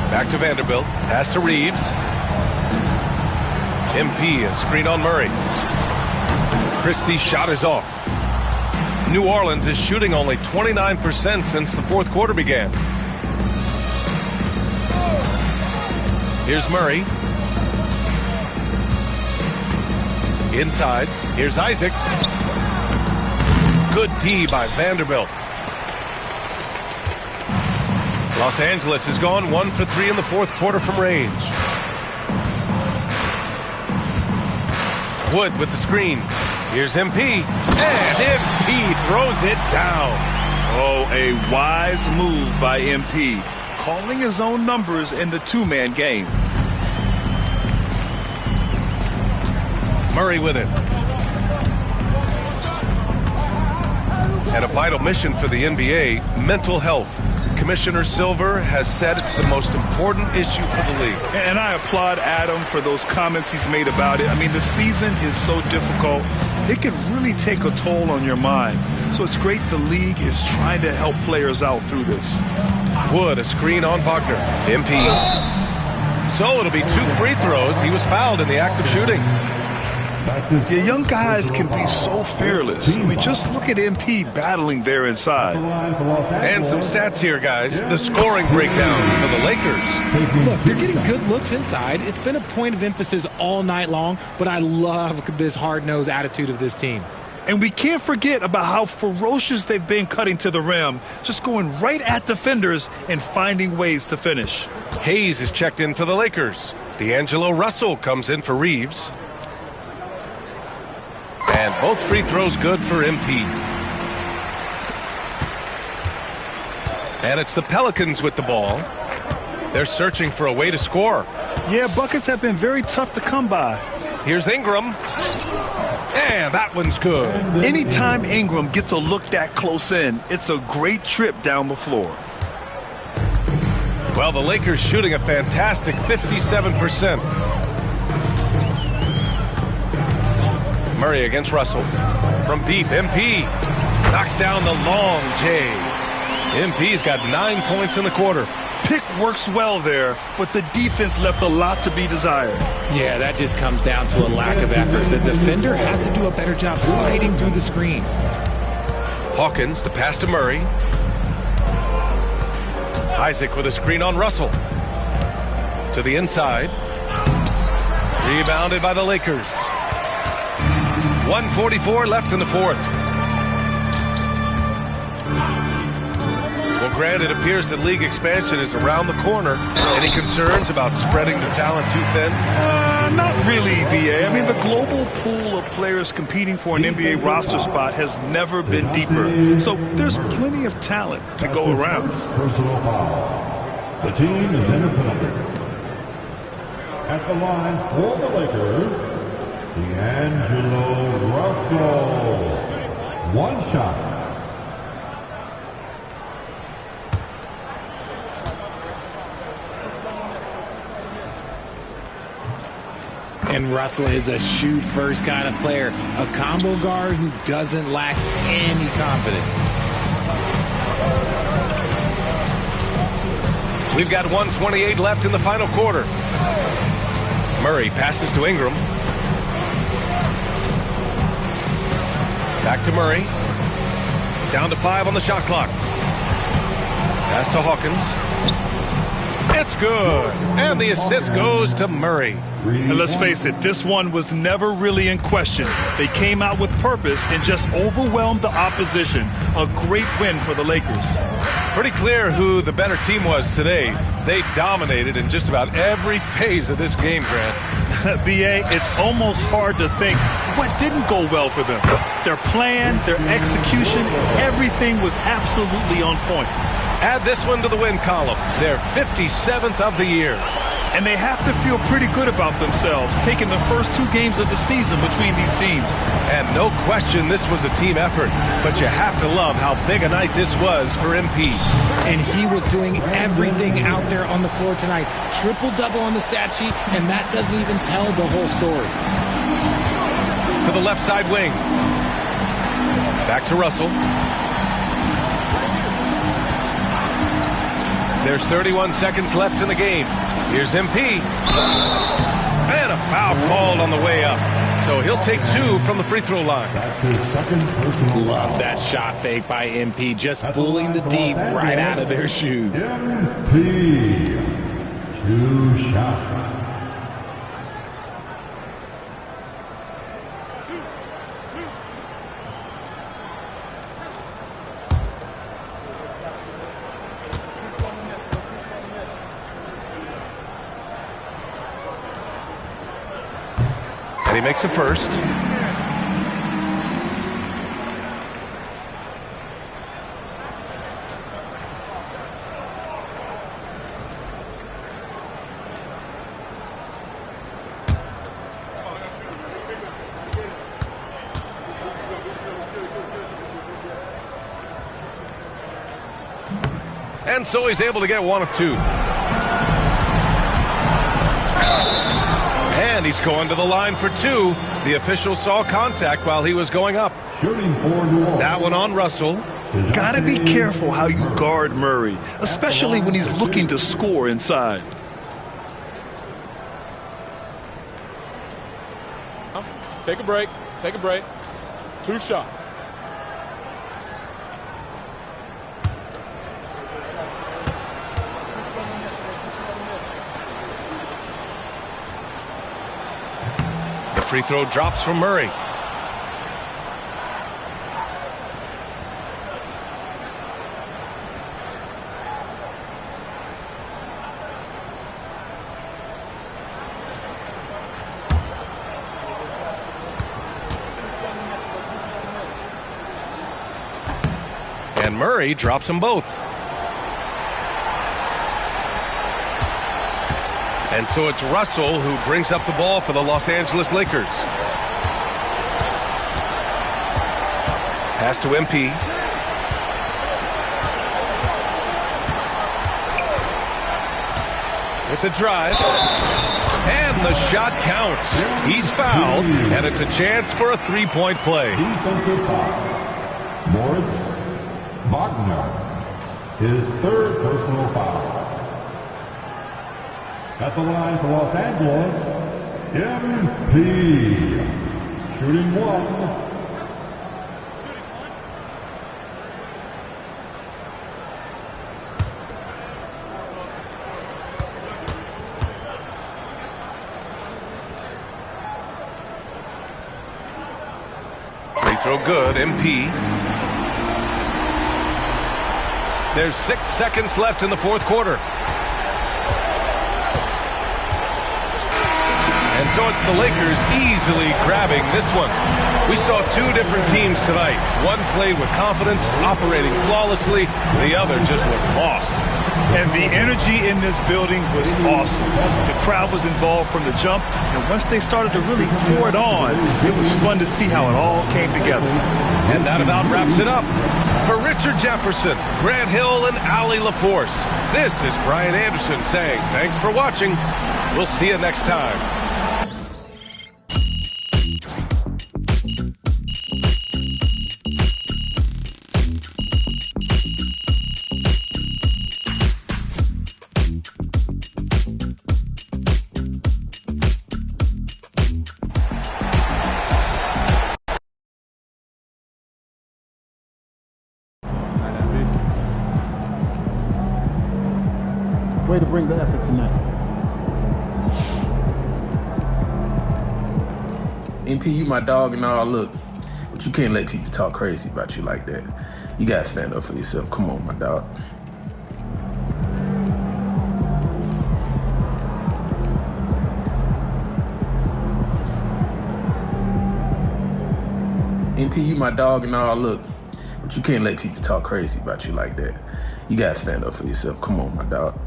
Back to Vanderbilt. Pass to Reeves. MP, a screen on Murray. Christie's shot is off. New Orleans is shooting only 29% since the 4th quarter began. Here's Murray. Inside. Here's Isaac. Good D by Vanderbilt. Los Angeles has gone 1 for 3 in the 4th quarter from range. Wood with the screen. Here's MP. And MP throws it down. Oh, a wise move by MP. Calling his own numbers in the 2-man game. Murray with it. And a vital mission for the NBA, mental health. Commissioner Silver has said it's the most important issue for the league. And I applaud Adam for those comments he's made about it. I mean, the season is so difficult. It can really take a toll on your mind. So it's great the league is trying to help players out through this. Wood, a screen on Wagner. MP. So it'll be 2 free throws. He was fouled in the act of shooting. Yeah, young guys can be so fearless. I mean, just look at MP battling there inside. And some stats here, guys. The scoring breakdown for the Lakers. Look, they're getting good looks inside. It's been a point of emphasis all night long, but I love this hard-nosed attitude of this team. And we can't forget about how ferocious they've been cutting to the rim, just going right at defenders and finding ways to finish. Hayes is checked in for the Lakers. D'Angelo Russell comes in for Reeves. And both free throws good for MP. And it's the Pelicans with the ball. They're searching for a way to score. Yeah, buckets have been very tough to come by. Here's Ingram. And that one's good. Anytime Ingram gets a look that close in, it's a great trip down the floor. Well, the Lakers shooting a fantastic 57%. Murray against Russell. From deep, MP knocks down the long J. MP's got 9 points in the quarter. Pick works well there, but the defense left a lot to be desired. Yeah, that just comes down to a lack of effort. The defender has to do a better job fighting through the screen. Hawkins, the pass to Murray. Isaac with a screen on Russell. To the inside. Rebounded by the Lakers. 1:44 left in the fourth. Well, Grant, it appears that league expansion is around the corner. Any concerns about spreading the talent too thin? Not really, BA. I mean, the global pool of players competing for an NBA roster spot has never been deeper. So there's plenty of talent to go around. Personal foul. The team is in a penalty. At the line for the Lakers, D'Angelo Russell. One shot. And Russell is a shoot-first kind of player, a combo guard who doesn't lack any confidence. We've got 1:28 left in the final quarter. Murray passes to Ingram. Back to Murray. Down to 5 on the shot clock. Pass to Hawkins. It's good. And the assist goes to Murray. And let's face it, this one was never really in question. They came out with purpose and just overwhelmed the opposition. A great win for the Lakers. Pretty clear who the better team was today. They dominated in just about every phase of this game, Grant. BA, it's almost hard to think what didn't go well for them. Their plan, their execution, everything was absolutely on point. Add this one to the win column. They're 57th of the year. And they have to feel pretty good about themselves, taking the first 2 games of the season between these teams. And no question this was a team effort, but you have to love how big a night this was for MP. And he was doing everything out there on the floor tonight. Triple-double on the stat sheet, and that doesn't even tell the whole story. To the left side wing. Back to Russell. There's 31 seconds left in the game. Here's MP. And a foul called on the way up. So he'll take 2 from the free throw line. That's his second personal. Love that shot fake by MP, just fooling the deep right out of their shoes. MP. 2 shots. And he makes the first. And so he's able to get one of two. And he's going to the line for two. The official saw contact while he was going up. Shooting for New Orleans. That one on Russell. Gotta be careful how you guard Murray, especially when he's looking to score inside. Take a break. Take a break. 2 shots. The free throw drops from Murray. And Murray drops them both. And so it's Russell who brings up the ball for the Los Angeles Lakers. Pass to MP. With the drive. And the shot counts. He's fouled, and it's a chance for a three-point play. Defensive foul. Moritz Wagner, his 3rd personal foul. At the line for Los Angeles, MP. Shooting 1. Free throw good, MP. There's 6 seconds left in the 4th quarter. And so it's the Lakers easily grabbing this one. We saw 2 different teams tonight. One played with confidence, operating flawlessly. The other just looked lost. And the energy in this building was awesome. The crowd was involved from the jump, and once they started to really pour it on, it was fun to see how it all came together. And that about wraps it up. For Richard Jefferson, Grant Hill, and Allie LaForce, this is Brian Anderson saying thanks for watching. We'll see you next time. Way to bring the effort tonight. MP, you my dog and all, look, but you can't let people talk crazy about you like that. You gotta stand up for yourself. Come on, my dog. MP, you my dog and all, look, but you can't let people talk crazy about you like that. You gotta stand up for yourself. Come on, my dog.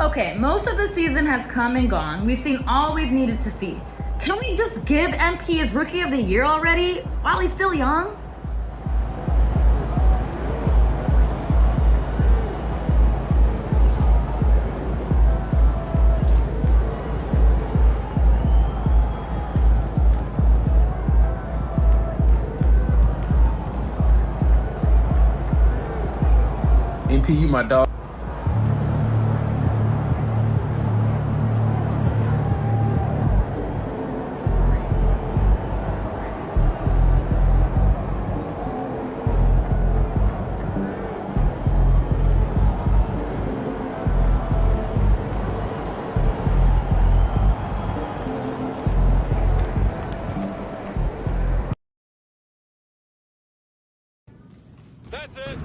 Okay, most of the season has come and gone. We've seen all we've needed to see. Can we just give MP his Rookie of the Year already, while he's still young? MP, you my dog. That's it.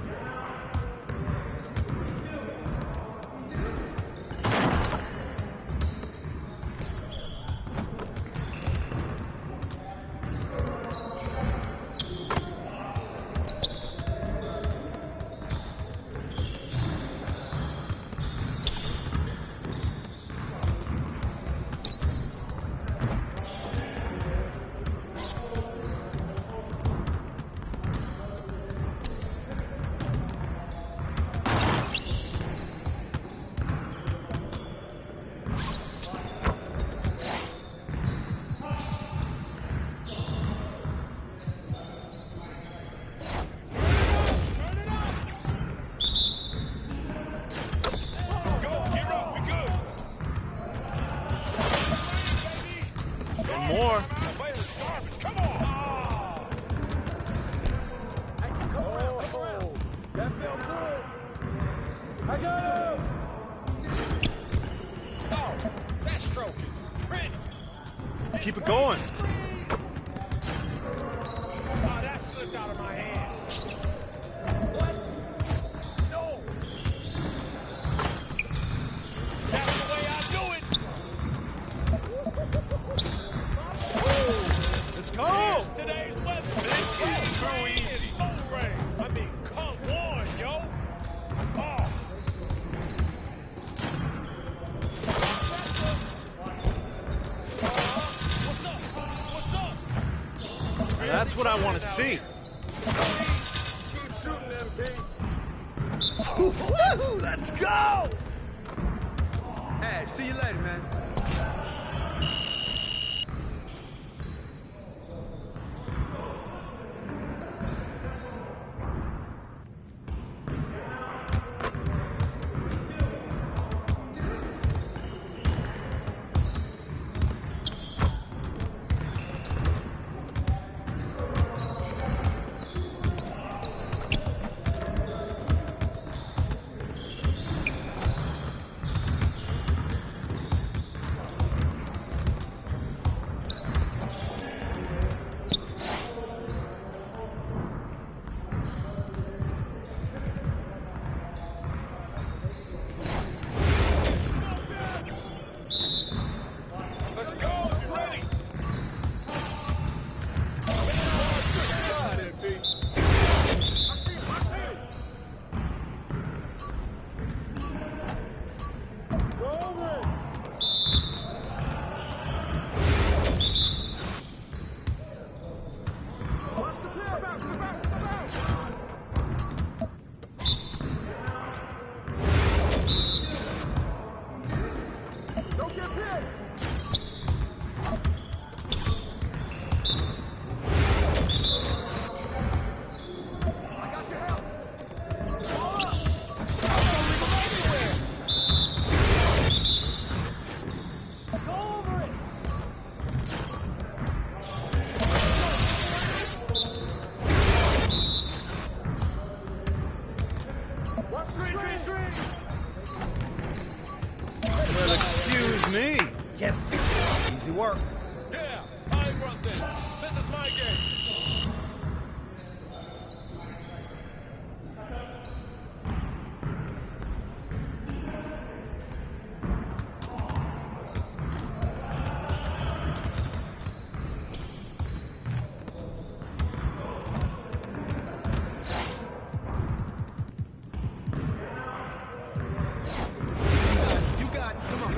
more. Come on! That felt good. I got him! Oh, that stroke is pretty. Keep it going. Oh, that slipped out of my hand. What? No. That's the way I do it. Let's go. Here's today's weather. This is too easy. No rain. I mean, come on, yo. Oh. That's what I want to see. Keep shooting, MP. Let's go! Hey, see you later, man. Let's go. It's ready. God, MP. Watch the pair bounce. Don't get hit. I got your help. Ball up. Go over it. Watch the screen. Well, excuse me. Yes. Easy work. Yeah, I run this. This is my game. You got it. Come on.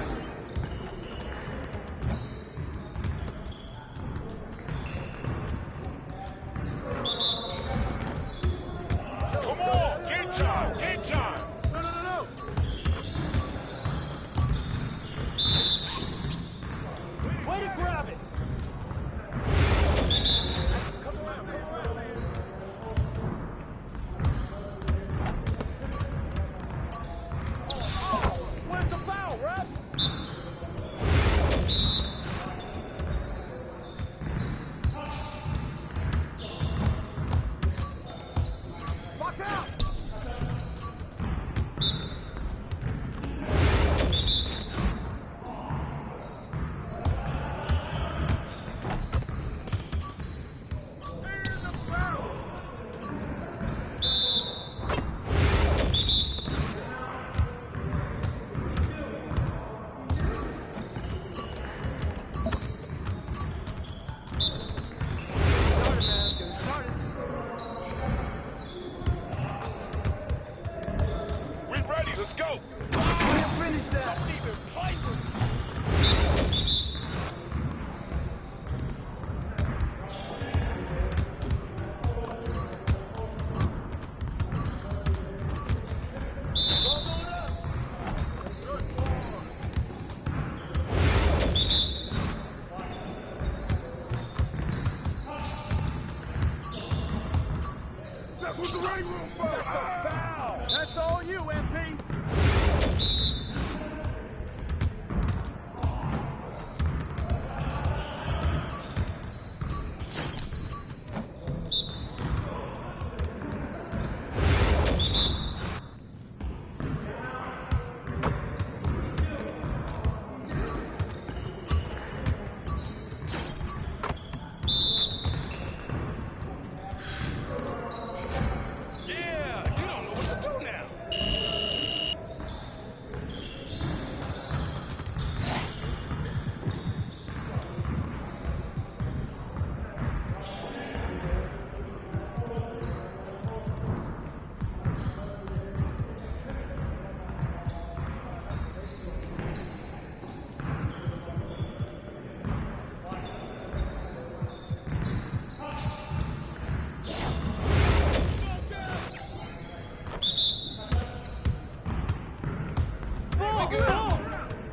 We good.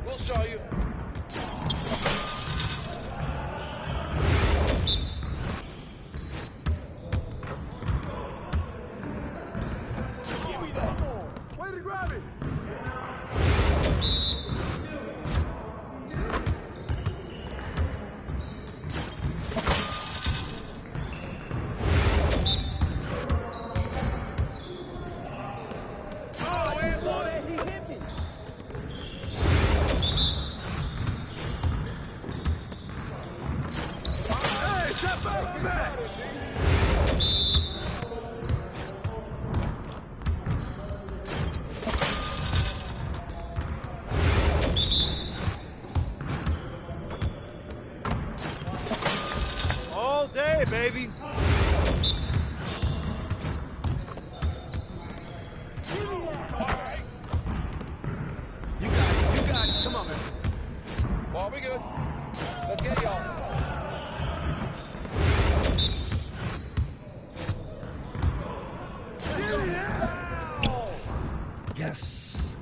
We'll show you. Give me that. Way to grab it. All day, baby. You got it. Come on, man. Ball, we good. Let's get y'all. Yes.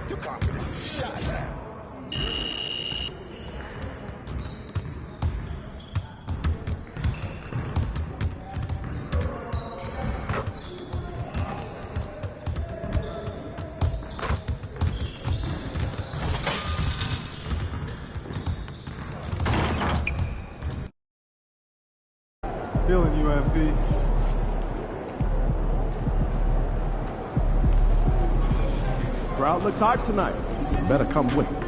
Your confidence is shot now. Feeling you, MP. Crowd looks hot tonight. You better come with us.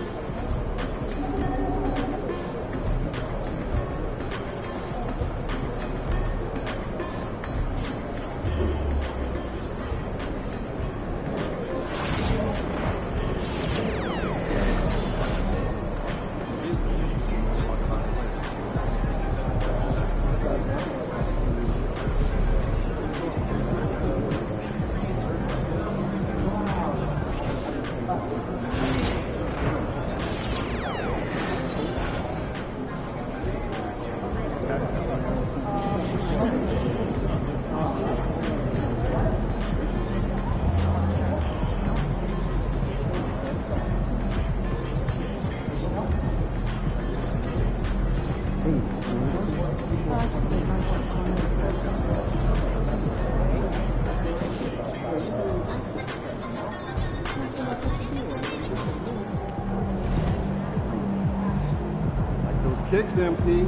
Kicks, MP.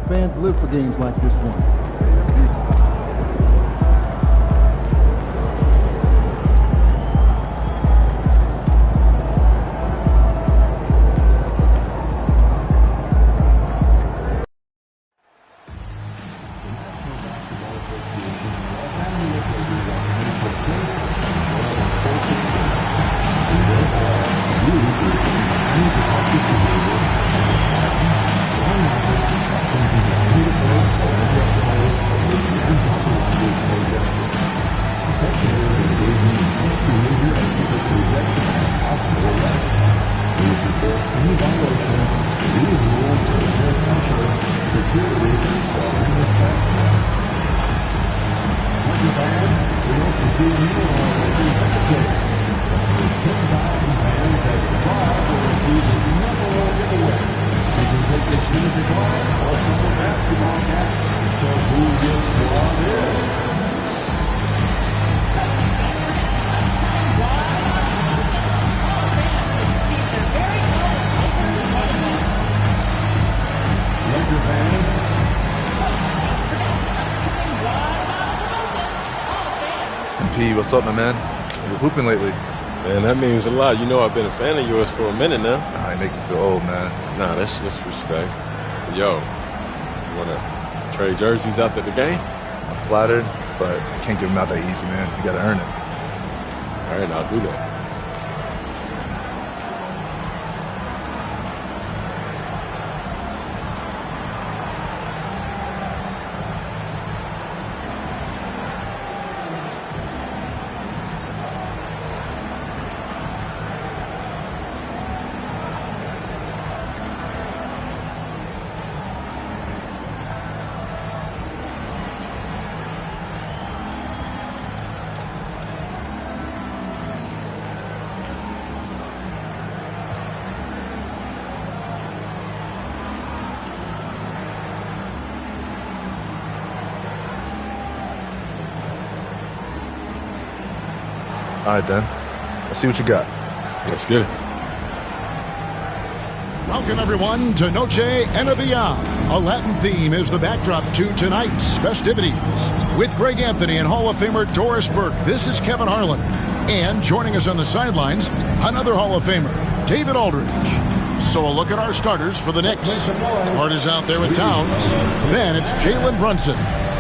Fans live for games like this one. P, what's up, my man? You're hooping lately. Man, that means a lot. You know I've been a fan of yours for a minute now. I make me feel old, man. Nah, that's just respect. Yo, you wanna Trade jerseys after the game? I'm flattered, but I can't give them out that easy, man. You gotta earn it. All right, I'll do that. All right, then. Let's see what you got. Let's get it. Welcome, everyone, to Noche and Beyond. A Latin theme is the backdrop to tonight's festivities. With Greg Anthony and Hall of Famer Doris Burke, this is Kevin Harlan. And joining us on the sidelines, another Hall of Famer, David Aldridge. So a look at our starters for the Knicks. Hart is out there with Towns. Then it's Jalen Brunson.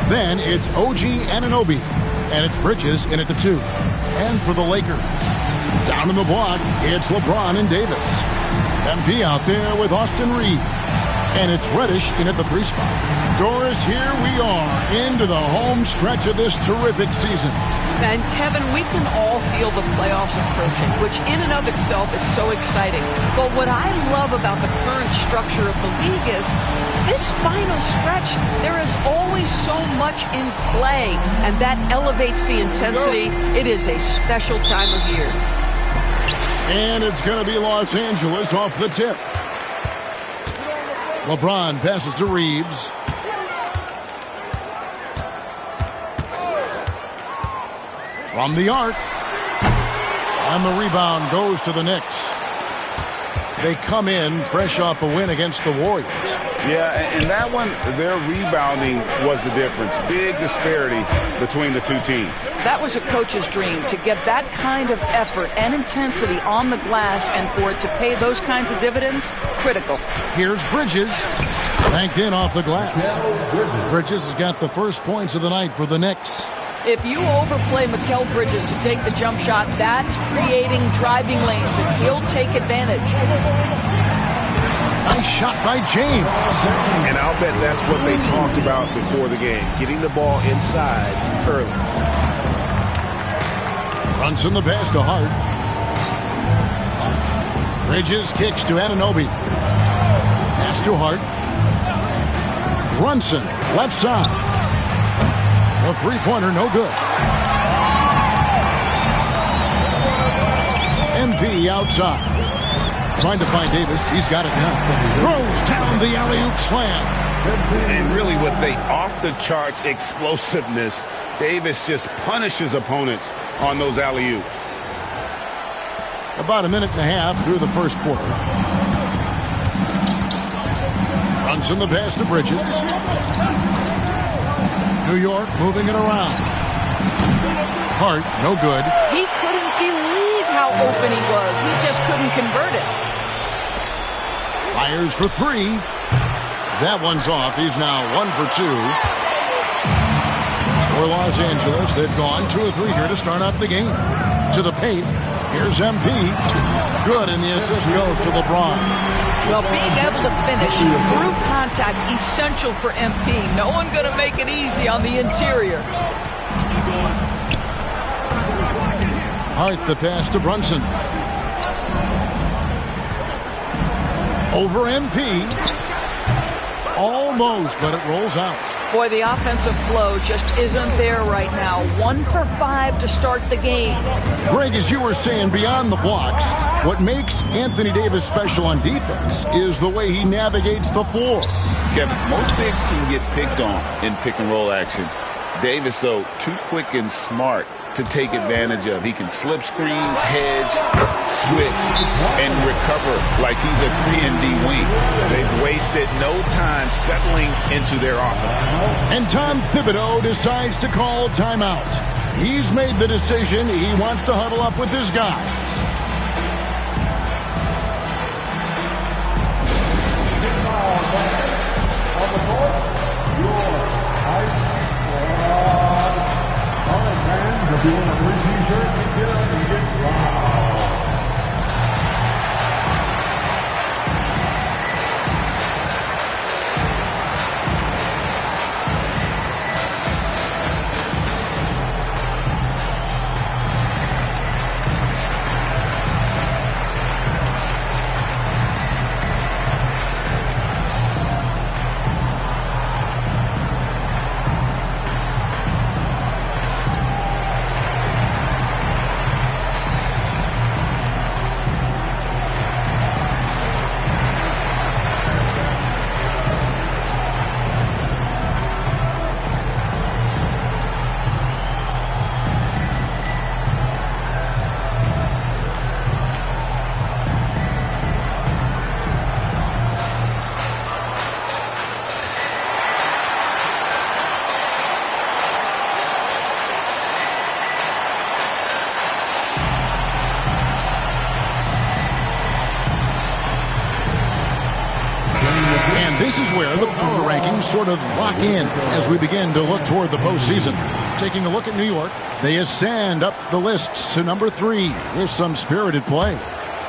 Then it's OG Anunoby. And it's Bridges in at the 2. And for the Lakers, down in the block, it's LeBron and Davis. MP out there with Austin Reed. And it's Reddish in at the 3 spot. Doris, here we are into the home stretch of this terrific season. And Kevin, we can all feel the playoffs approaching, which in and of itself is so exciting. But what I love about the current structure of the league is this final stretch, there is always so much in play, and that elevates the intensity. It is a special time of year. And it's going to be Los Angeles off the tip. LeBron passes to Reeves. From the arc. And the rebound goes to the Knicks. They come in fresh off a win against the Warriors. Yeah, and that one, their rebounding was the difference. Big disparity between the two teams. That was a coach's dream, to get that kind of effort and intensity on the glass, and for it to pay those kinds of dividends, critical. Here's Bridges, banked in off the glass. Bridges has got the first points of the night for the Knicks. If you overplay Mikal Bridges to take the jump shot, that's creating driving lanes, and he'll take advantage. Nice shot by James. And I'll bet that's what they talked about before the game, getting the ball inside early. Brunson the pass to Hart. Bridges kicks to Anunoby. Pass to Hart. Brunson, left side. The three-pointer, no good. MP outside. Trying to find Davis. He's got it now. Throws down the alley-oop slam. And really with the off-the-charts explosiveness, Davis just punishes opponents on those alley-oops. About a minute and a half through the first quarter. Brunson the pass to Bridges. New York moving it around. Hart, no good. He couldn't believe how open he was. He just couldn't convert it. Fires for 3. That one's off. He's now 1 for 2. For Los Angeles, they've gone 2 or 3 here to start out the game. To the paint. Here's MP. Good, and the assist goes to LeBron. Well, being able to finish through contact, essential for MP. No one going to make it easy on the interior. Hart the pass to Brunson. Over MP. Almost, but it rolls out. Boy, the offensive flow just isn't there right now. 1 for 5 to start the game. Greg, as you were saying, beyond the blocks, what makes Anthony Davis special on defense is the way he navigates the floor. Kevin, most bigs can get picked on in pick-and-roll action. Davis, though, too quick and smart to take advantage of. He can slip screens, hedge, switch, and recover like he's a 3-and-D wing. They've wasted no time settling into their offense. And Tom Thibodeau decides to call timeout. He's made the decision. He wants to huddle up with his guys. On the court, your This is where the power rankings sort of lock in as we begin to look toward the postseason. Taking a look at New York, they ascend up the lists to number 3 with some spirited play.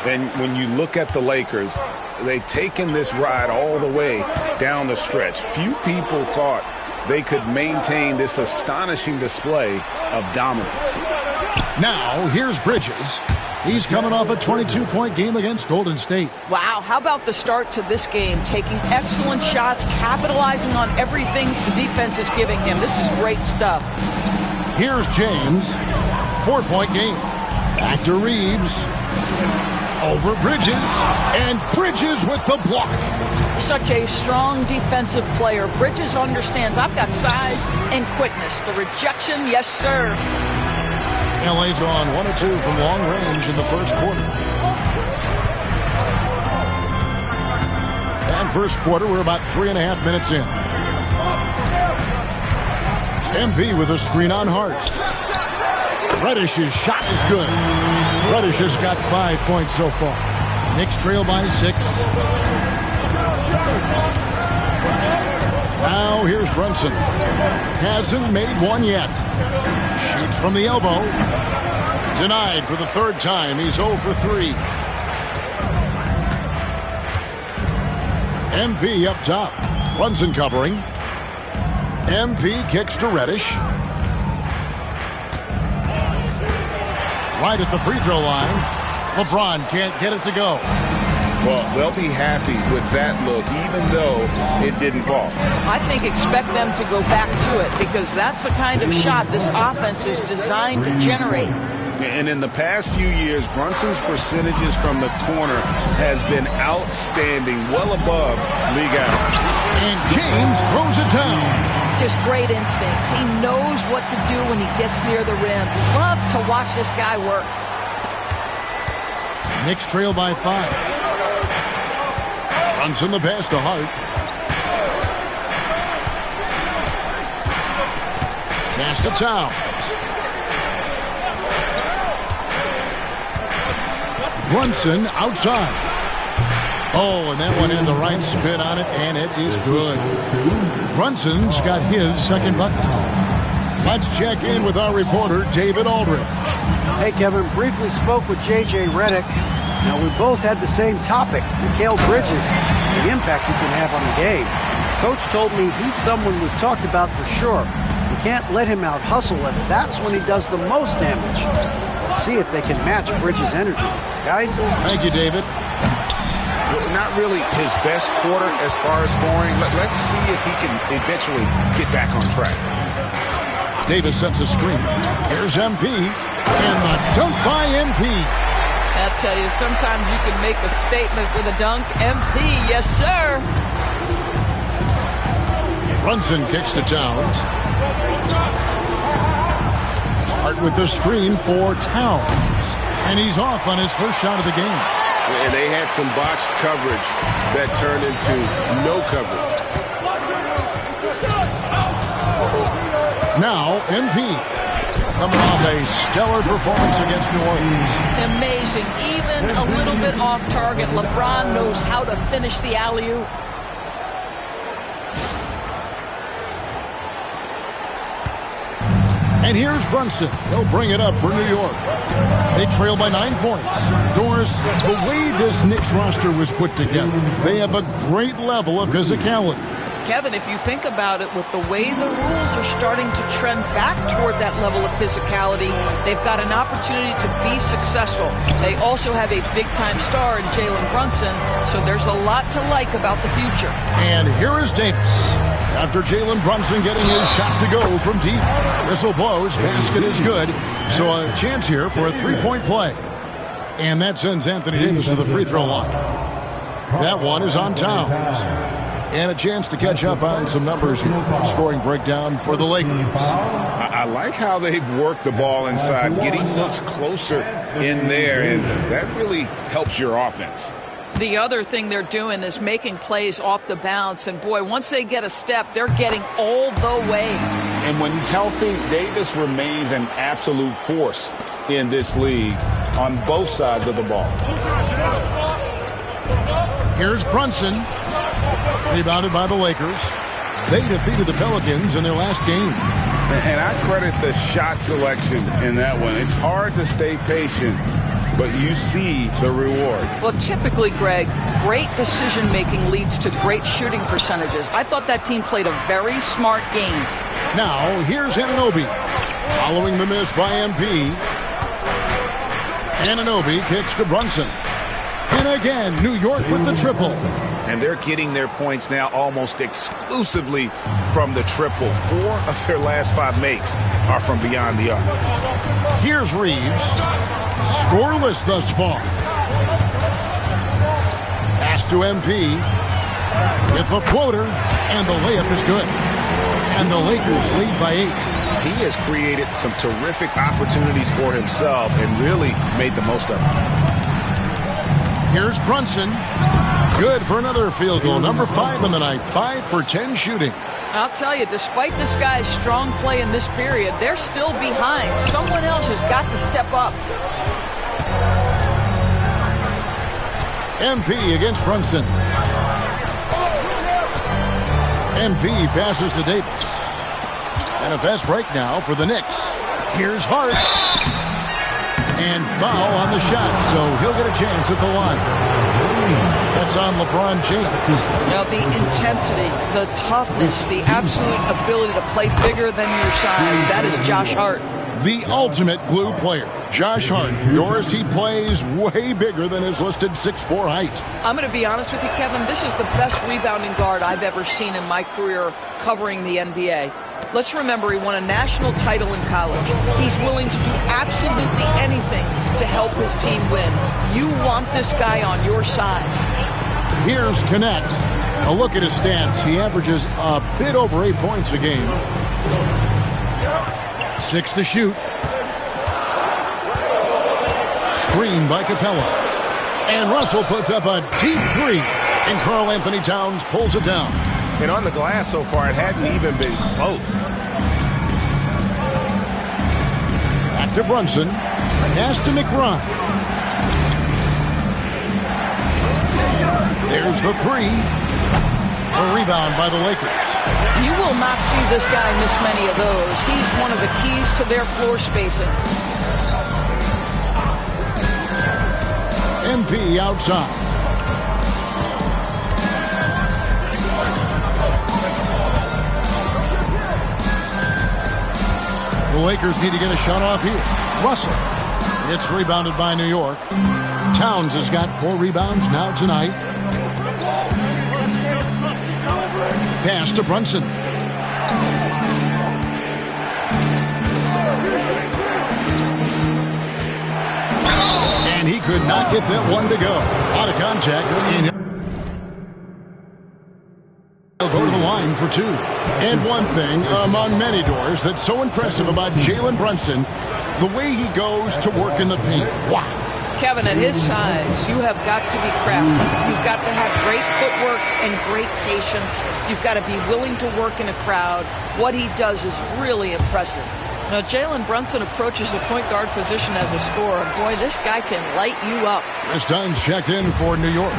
And when you look at the Lakers, they've taken this ride all the way down the stretch. Few people thought they could maintain this astonishing display of dominance. Now, here's Bridges. He's coming off a 22-point game against Golden State. Wow, how about the start to this game? Taking excellent shots, capitalizing on everything the defense is giving him. This is great stuff. Here's James. 4-point game. Back to Reeves. Over Bridges. And Bridges with the block. Such a strong defensive player. Bridges understands I've got size and quickness. The rejection, yes, sir. LA's gone 1 of 2 from long range in the first quarter. And first quarter, we're about 3.5 minutes in. MP with a screen on Hart. Reddish's shot is good. Reddish has got 5 points so far. Knicks trail by 6. Now here's Brunson. Hasn't made one yet. Shoots from the elbow. Denied for the 3rd time. He's 0 for 3. MP up top. Brunson covering. MP kicks to Reddish. Right at the free throw line. LeBron can't get it to go. Well, they'll be happy with that look, even though it didn't fall. I think expect them to go back to it because that's the kind of shot this offense is designed to generate. And in the past few years, Brunson's percentages from the corner has been outstanding, well above league average. And James throws it down. Just great instincts. He knows what to do when he gets near the rim. Love to watch this guy work. Knicks trail by 5. Brunson the pass to Hart. Pass to Towns. Brunson outside. Oh, and that one had the right spin on it, and it is good. Brunson's got his second bucket. Let's check in with our reporter, David Aldridge. Hey, Kevin. Briefly spoke with J.J. Redick. Now, we both had the same topic, Mikal Bridges, the impact he can have on the game. Coach told me he's someone we've talked about for sure. We can't let him out-hustle us. That's when he does the most damage. Let's see if they can match Bridges' energy. Guys? Thank you, David. Not really his best quarter as far as scoring. Let's see if he can eventually get back on track. Davis sets a screen. Here's MP. And the dunk by MP. I'll tell you, sometimes you can make a statement with a dunk. MP, yes, sir. Brunson kicks to Towns. Hart with the screen for Towns. And he's off on his first shot of the game. And they had some botched coverage that turned into no coverage. Now, MP. Coming off a stellar performance against New Orleans. Amazing. Even a little bit off target. LeBron knows how to finish the alley-oop. And here's Brunson. He'll bring it up for New York. They trail by 9 points. Doris, the way this Knicks roster was put together, they have a great level of physicality. Kevin, if you think about it, with the way the rules are starting to trend back toward that level of physicality, they've got an opportunity to be successful. They also have a big-time star in Jalen Brunson, so there's a lot to like about the future. And here is Davis. After Jalen Brunson getting his shot to go from deep. Whistle blows, basket is good. So a chance here for a three-point play. And that sends Anthony Davis to the free throw line. That one is on Towns. And a chance to catch up on some numbers here. Scoring breakdown for the Lakers. I like how they've worked the ball inside, getting looks closer in there, and that really helps your offense. The other thing they're doing is making plays off the bounce, and boy, once they get a step, they're getting all the way. And when healthy, Davis remains an absolute force in this league on both sides of the ball. Here's Brunson. Rebounded by the Lakers. They defeated the Pelicans in their last game. And I credit the shot selection in that one. It's hard to stay patient, but you see the reward. Well, typically, Greg, great decision-making leads to great shooting percentages. I thought that team played a very smart game. Now, here's Anunoby. Following the miss by MP. Anunoby kicks to Brunson. And again, New York with the triple. And they're getting their points now almost exclusively from the triple. 4 of their last 5 makes are from beyond the arc. Here's Reeves. Scoreless thus far. Pass to MP. With the floater. And the layup is good. And the Lakers lead by 8. He has created some terrific opportunities for himself and really made the most of them. Here's Brunson. Good for another field goal. Number 5 in the night. 5 for 10 shooting. I'll tell you, despite this guy's strong play in this period, they're still behind. Someone else has got to step up. MP against Brunson. MP passes to Davis. And a fast break now for the Knicks. Here's Hart. And foul on the shot, so he'll get a chance at the line. That's on LeBron James. Now, the intensity, the toughness, the absolute ability to play bigger than your size, that is Josh Hart. The ultimate glue player, Josh Hart. Doris, he plays way bigger than his listed 6'4" height. I'm going to be honest with you, Kevin. This is the best rebounding guard I've ever seen in my career covering the NBA. Let's remember, he won a national title in college. He's willing to do absolutely anything to help his team win. You want this guy on your side. Here's Connect. A look at his stats. He averages a bit over 8 points a game. 6 to shoot. Screen by Capella. And Russell puts up a deep 3. And Karl Anthony Towns pulls it down. And on the glass so far, it hadn't even been close. Back to Brunson. Pass to McBride. There's the 3. A rebound by the Lakers. You will not see this guy miss many of those. He's one of the keys to their floor spacing. MP outside. The Lakers need to get a shot off here. Russell. It's rebounded by New York. Towns has got 4 rebounds now tonight. Pass to Brunson. And he could not get that one to go. Out of contact. And he'll go to the line for 2. And one thing among many doors that's so impressive about Jalen Brunson, the way he goes to work in the paint. Wow. Kevin, at his size, you have got to be crafty. You've got to have great footwork and great patience. You've got to be willing to work in a crowd. What he does is really impressive. Now, Jalen Brunson approaches the point guard position as a scorer. Boy, this guy can light you up. Chris Dunn's checked in for New York.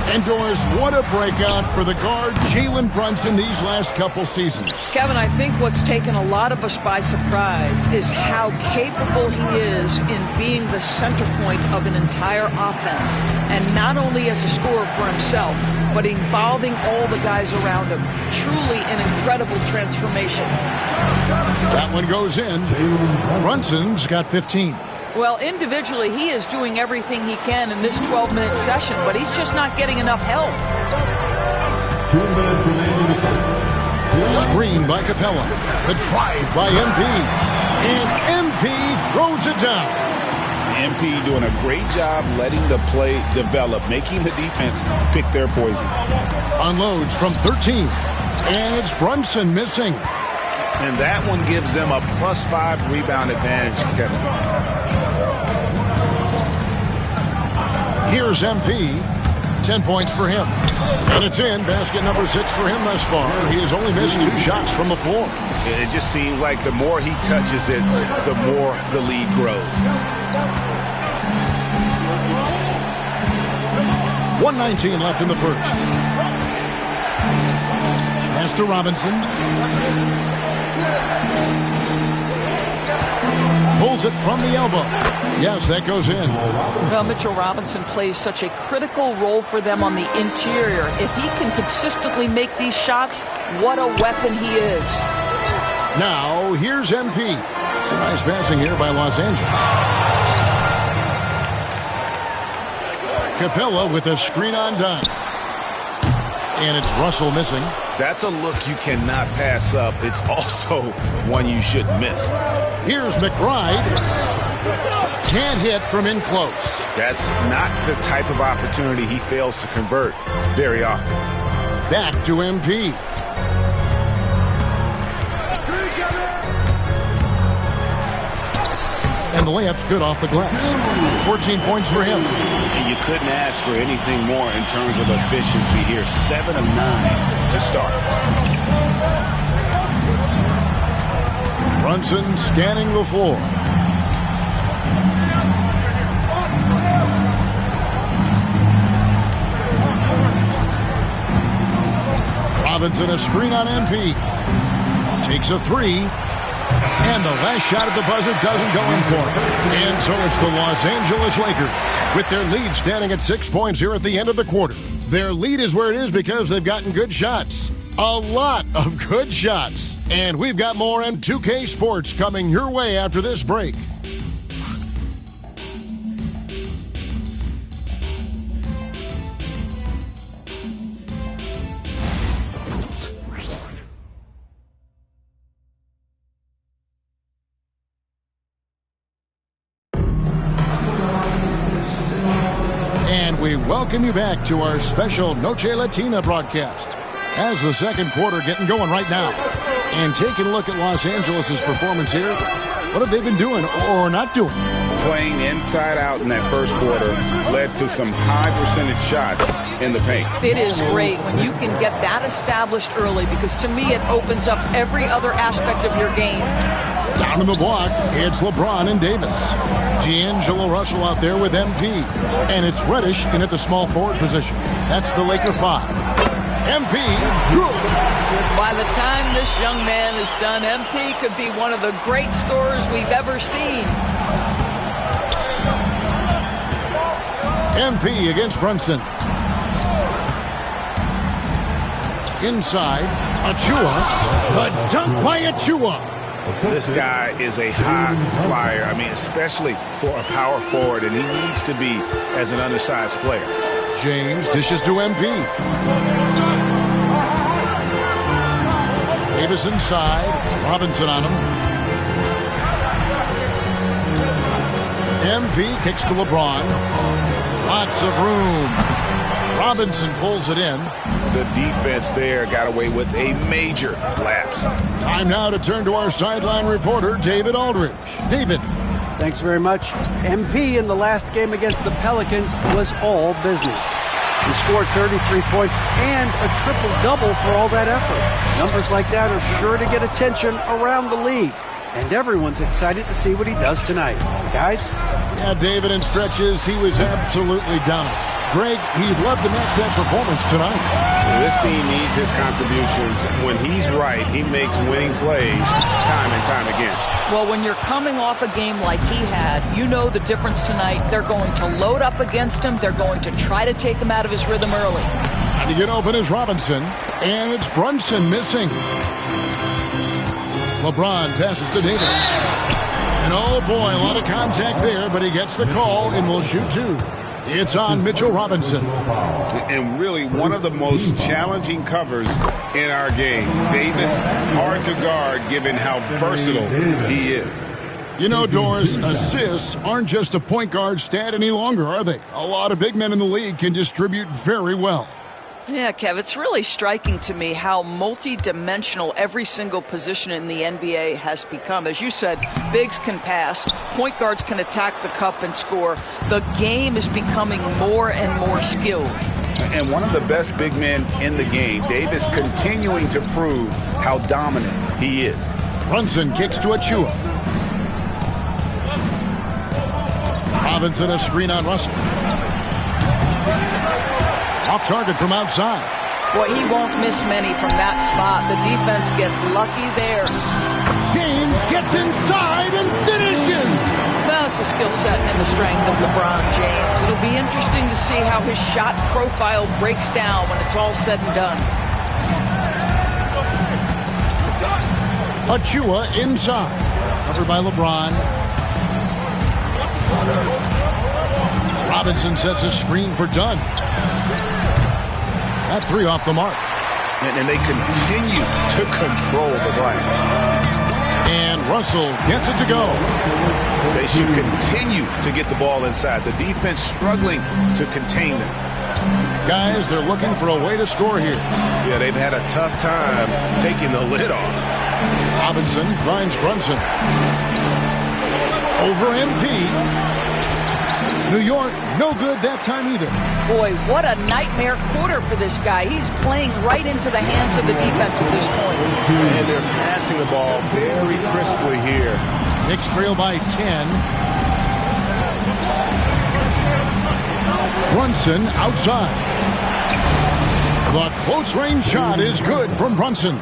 And Doris, what a breakout for the guard Jalen Brunson these last couple seasons. Kevin, I think what's taken a lot of us by surprise is how capable he is in being the center point of an entire offense. And not only as a scorer for himself, but involving all the guys around him. Truly an incredible transformation. That one goes in. Brunson's got 15. Well, individually, he is doing everything he can in this 12-minute session, but he's just not getting enough help. 2 minutes remaining in the first. Screen by Capella. The drive by MP. And MP throws it down. MP doing a great job letting the play develop, making the defense pick their poison. Unloads from 13. And it's Brunson missing. And that one gives them a +5 rebound advantage, Kevin. Here's MP. 10 points for him. And it's in. Basket number 6 for him thus far. He has only missed 2 shots from the floor. It just seems like the more he touches it, the more the lead grows. 1:19 left in the first. Pass to Robinson. Pulls it from the elbow. Yes, that goes in. Well, Mitchell Robinson plays such a critical role for them on the interior. If he can consistently make these shots, what a weapon he is. Now, here's MP. Some nice passing here by Los Angeles. Capella with a screen on dime. And it's Russell missing. That's a look you cannot pass up. It's also one you shouldn't miss. Here's McBride. Can't hit from in close. That's not the type of opportunity he fails to convert very often. Back to MP. And the layup's good off the glass. 14 points for him. And you couldn't ask for anything more in terms of efficiency here. 7 of 9 to start. Brunson scanning the floor. Robinson a screen on MP. Takes a three. And the last shot at the buzzer doesn't go in for him. And so it's the Los Angeles Lakers with their lead standing at 6 points here at the end of the quarter. Their lead is where it is because they've gotten good shots. A lot of good shots. And we've got more M2K Sports coming your way after this break. Welcome you back to our special Noche Latina broadcast. As the second quarter getting going right now. And taking a look at Los Angeles' performance here. What have they been doing or not doing? Playing inside out in that first quarter led to some high percentage shots in the paint. It is great when you can get that established early because to me it opens up every other aspect of your game. Down in the block, it's LeBron and Davis. D'Angelo Russell out there with MP. And it's Reddish in at the small forward position. That's the Laker 5. MP, good. By the time this young man is done, MP could be one of the great scorers we've ever seen. MP against Brunson. Inside, Achua. The dunk by Achua. This guy is a high flyer. I mean, especially for a power forward, and he needs to be as an undersized player. James dishes to MP. Davis inside. Robinson on him. MP kicks to LeBron. Lots of room. Robinson pulls it in. The defense there got away with a major lapse. Time now to turn to our sideline reporter, David Aldridge. David. Thanks very much. MP in the last game against the Pelicans was all business. He scored 33 points and a triple-double for all that effort. Numbers like that are sure to get attention around the league. And everyone's excited to see what he does tonight. Guys? Yeah, David, in stretches, he was absolutely dominant. Greg, he'd love to match that performance tonight. This team needs his contributions. When he's right, he makes winning plays time and time again. Well, when you're coming off a game like he had, you know the difference tonight. They're going to load up against him. They're going to try to take him out of his rhythm early. And to get open is Robinson. And it's Brunson missing. LeBron passes to Davis. And oh boy, a lot of contact there, but he gets the call and will shoot two. It's on Mitchell Robinson. And really one of the most challenging covers in our game. Davis, hard to guard given how versatile he is. You know, Doris, assists aren't just a point guard stat any longer, are they? A lot of big men in the league can distribute very well. Yeah, Kev, it's really striking to me how multi-dimensional every single position in the NBA has become. As you said, bigs can pass, point guards can attack the cup and score. The game is becoming more and more skilled. And one of the best big men in the game, Davis, continuing to prove how dominant he is. Brunson kicks to Achua. Robinson a screen on Russell. Off target from outside. Boy, he won't miss many from that spot. The defense gets lucky there. James gets inside and finishes. Well, it's the skill set and the strength of LeBron James. It'll be interesting to see how his shot profile breaks down when it's all said and done. Achua inside. Covered by LeBron. Robinson sets a screen for Dunn. That three off the mark. And they continue to control the glass. And Russell gets it to go. They should continue to get the ball inside. The defense struggling to contain them. Guys, they're looking for a way to score here. Yeah, they've had a tough time taking the lid off. Robinson finds Brunson. Over MP. New York, no good that time either. Boy, what a nightmare quarter for this guy. He's playing right into the hands of the defense at this point. And they're passing the ball very crisply here. Knicks trail by 10. Brunson outside. The close-range shot is good from Brunson.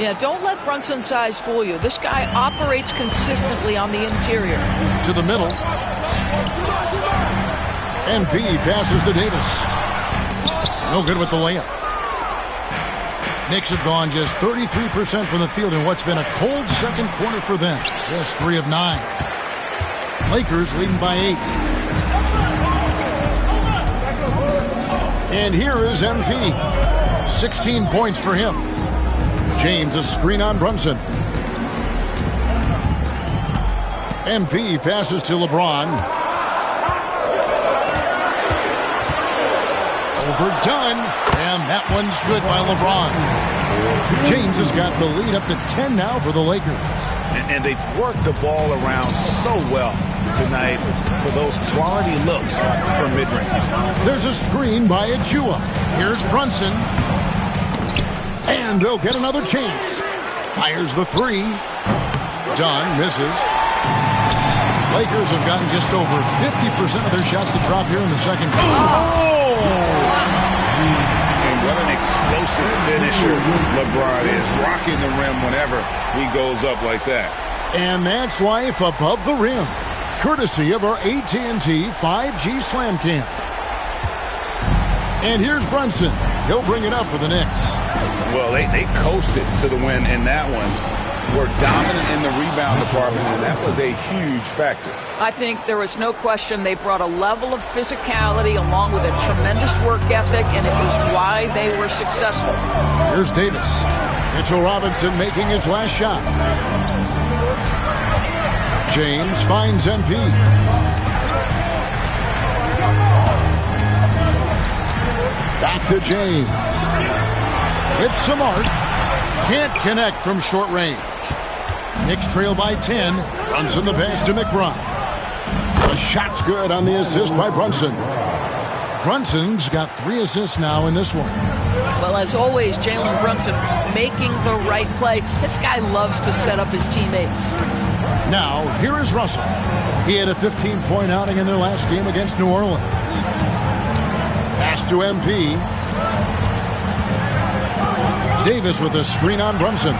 Yeah, don't let Brunson's size fool you. This guy operates consistently on the interior. To the middle. MP passes to Davis. No good with the layup. Knicks have gone just 33% from the field in what's been a cold second quarter for them. Just 3 of 9. Lakers leading by 8. And here is MP. 16 points for him. James a screen on Brunson. MP passes to LeBron. Overdone, and that one's good by LeBron. James has got the lead up to 10 now for the Lakers. And they've worked the ball around so well tonight for those quality looks from mid-range. There's a screen by Achua. Here's Brunson. And they'll get another chance. Fires the three. Dunn misses. Lakers have gotten just over 50% of their shots to drop here in the second quarter. And what an explosive finisher LeBron is, rocking the rim whenever he goes up like that. And that's life above the rim, courtesy of our AT&T 5G Slam Cam. And here's Brunson. He'll bring it up for the Knicks. Well, they coasted to the win in that one. Were dominant in the rebound department, and that was a huge factor. I think there was no question they brought a level of physicality along with a tremendous work ethic, and it was why they were successful. Here's Davis. Mitchell Robinson making his last shot. James finds MP. Back to James. With some arc. Can't connect from short range. Knicks trail by 10. Brunson the pass to McBride. The shot's good on the assist by Brunson. Brunson's got 3 assists now in this one. Well, as always, Jalen Brunson making the right play. This guy loves to set up his teammates. Now, here is Russell. He had a 15-point outing in their last game against New Orleans. Pass to MP. Davis with a screen on Brunson.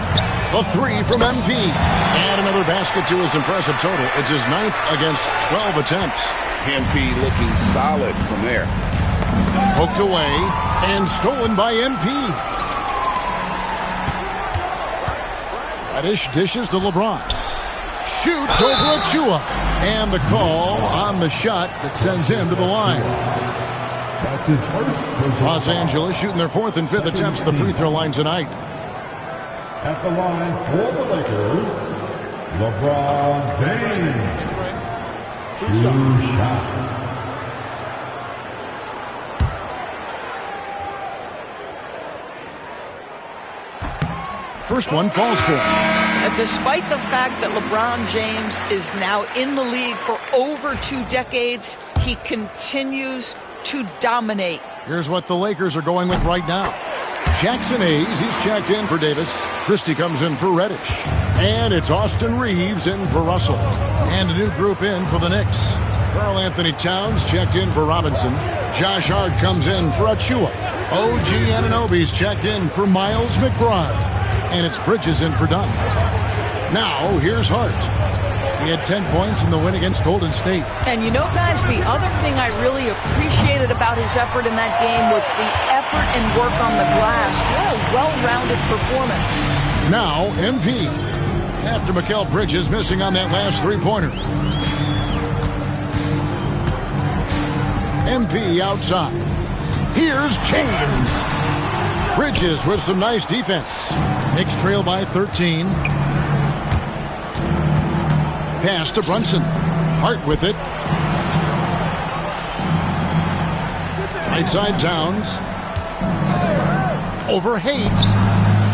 The 3 from MP. And another basket to his impressive total. It's his 9th against 12 attempts. MP looking solid from there. Poked away and stolen by MP. Reddish dishes to LeBron. Shoots over Achua. And the call on the shot that sends him to the line. That's his first. Los Angeles shooting their 4th and 5th attempts at the free throw line tonight. At the line for the Lakers, LeBron James. 2 shots. First one falls for him. And despite the fact that LeBron James is now in the league for over 2 decades, he continues to dominate. Here's what the Lakers are going with right now. Jackson Hayes, he's checked in for Davis. Christie comes in for Reddish. And it's Austin Reeves in for Russell. And a new group in for the Knicks. Karl Anthony Towns checked in for Robinson. Josh Hart comes in for Achua. OG Anunoby's checked in for Miles McBride. And it's Bridges in for Dunn. Now, here's Hart. He had 10 points in the win against Golden State. And you know, guys, the other thing I really appreciated about his effort in that game was the effort and work on the glass. What a well-rounded performance. Now, MP. After Mikal Bridges missing on that last three-pointer. MP outside. Here's James. Bridges with some nice defense. Knicks trail by 13. Pass to Brunson. Hart with it. Right side Towns. Over Hayes.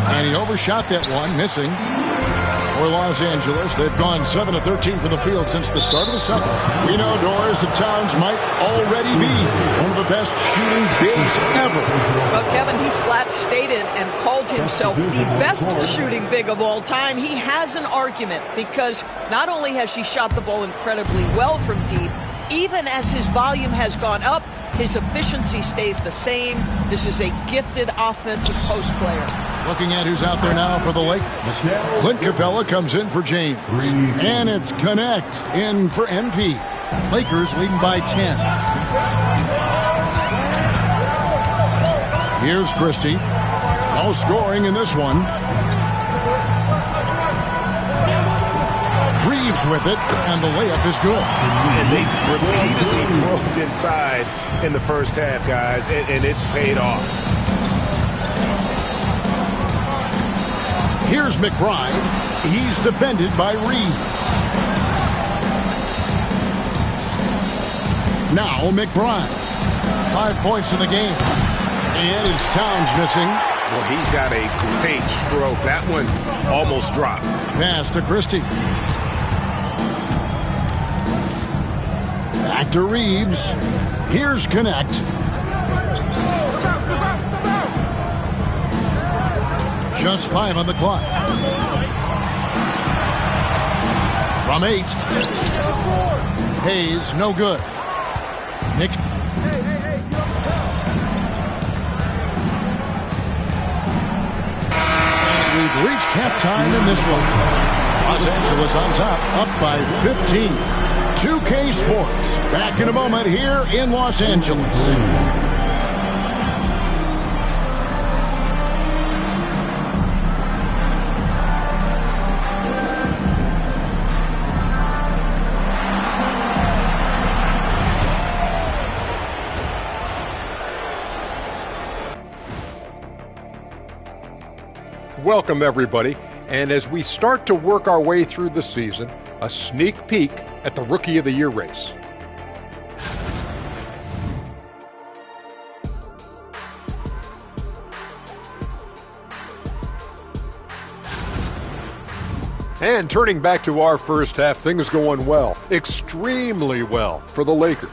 And he overshot that one, missing. For Los Angeles, they've gone 7 of 13 from the field since the start of the second. We know, Doris, that Towns might already be one of the best shooting bigs ever. Well, Kevin, he flat stated and called himself the best shooting big of all time. He has an argument because not only has he shot the ball incredibly well from deep, even as his volume has gone up, his efficiency stays the same. This is a gifted offensive post player. Looking at who's out there now for the Lakers. Clint Capella comes in for James. And it's Connect in for MP. Lakers leading by 10. Here's Christie. No scoring in this one. Reeves with it, and the layup is good. And they repeatedly broke inside in the first half, guys, and it's paid off. Here's McBride. He's defended by Reeves. Now McBride. 5 points in the game. And it's Towns missing. Well, he's got a great stroke. That one almost dropped. Pass to Christie. Back to Reeves. Here's Connect. Just 5 on the clock. From 8. Hayes, no good. Knicks. And we've reached halftime in this one. Los Angeles on top, up by 15. 2K Sports, back in a moment here in Los Angeles. Welcome, everybody. And as we start to work our way through the season, a sneak peek at the Rookie of the Year race. And turning back to our first half, things going well, extremely well for the Lakers.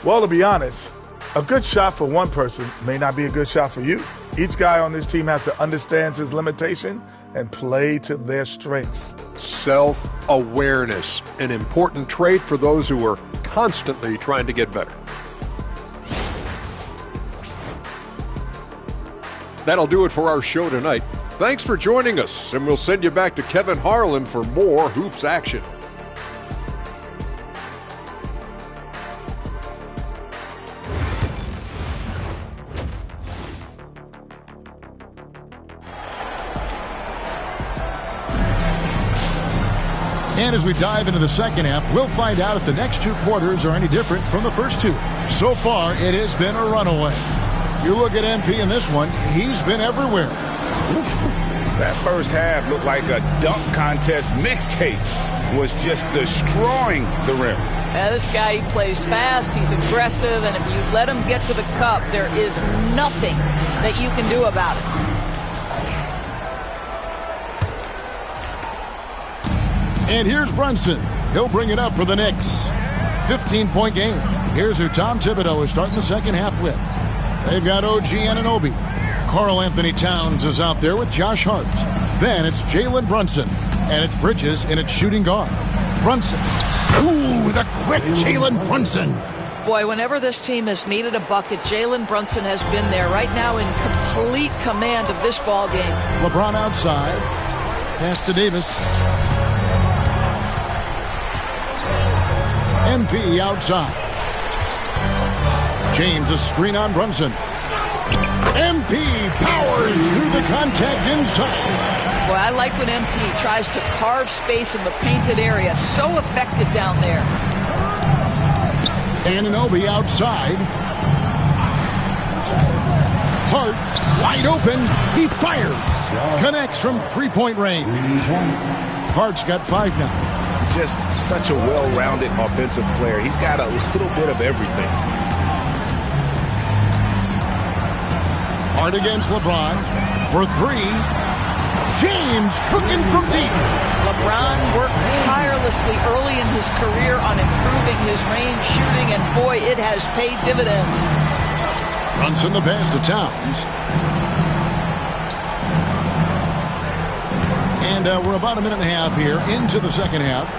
Well, to be honest, a good shot for one person may not be a good shot for you. Each guy on this team has to understand his limitation and play to their strengths. Self-awareness, an important trait for those who are constantly trying to get better. That'll do it for our show tonight. Thanks for joining us, and we'll send you back to Kevin Harlan for more Hoops action. And as we dive into the second half, we'll find out if the next 2 quarters are any different from the first 2. So far, it has been a runaway. You look at MP in this one, he's been everywhere. That first half looked like a dunk contest mixtape. Was just destroying the rim. Yeah, this guy, he plays fast, he's aggressive, and if you let him get to the cup, there is nothing that you can do about it. And here's Brunson. He'll bring it up for the Knicks. 15-point game. Here's who Tom Thibodeau is starting the second half with. They've got OG Anunoby. Karl Anthony Towns is out there with Josh Hart. Then it's Jalen Brunson. And it's Bridges in its shooting guard. Brunson. Ooh, the quick Jalen Brunson. Boy, whenever this team has needed a bucket, Jalen Brunson has been there right now in complete command of this ball game. LeBron outside. Pass to Davis. MP outside. James, a screen on Brunson. MP powers through the contact inside. Boy, I like when MP tries to carve space in the painted area. So effective down there. Anunoby outside. Hart wide open. He fires. Connects from three-point range. Hart's got 5 now. Just such a well-rounded offensive player. He's got a little bit of everything. Hart against LeBron for 3. James cooking from deep. LeBron worked tirelessly early in his career on improving his range shooting, and boy, it has paid dividends. Brunson the pass to Towns. And we're about a minute and a half here into the second half.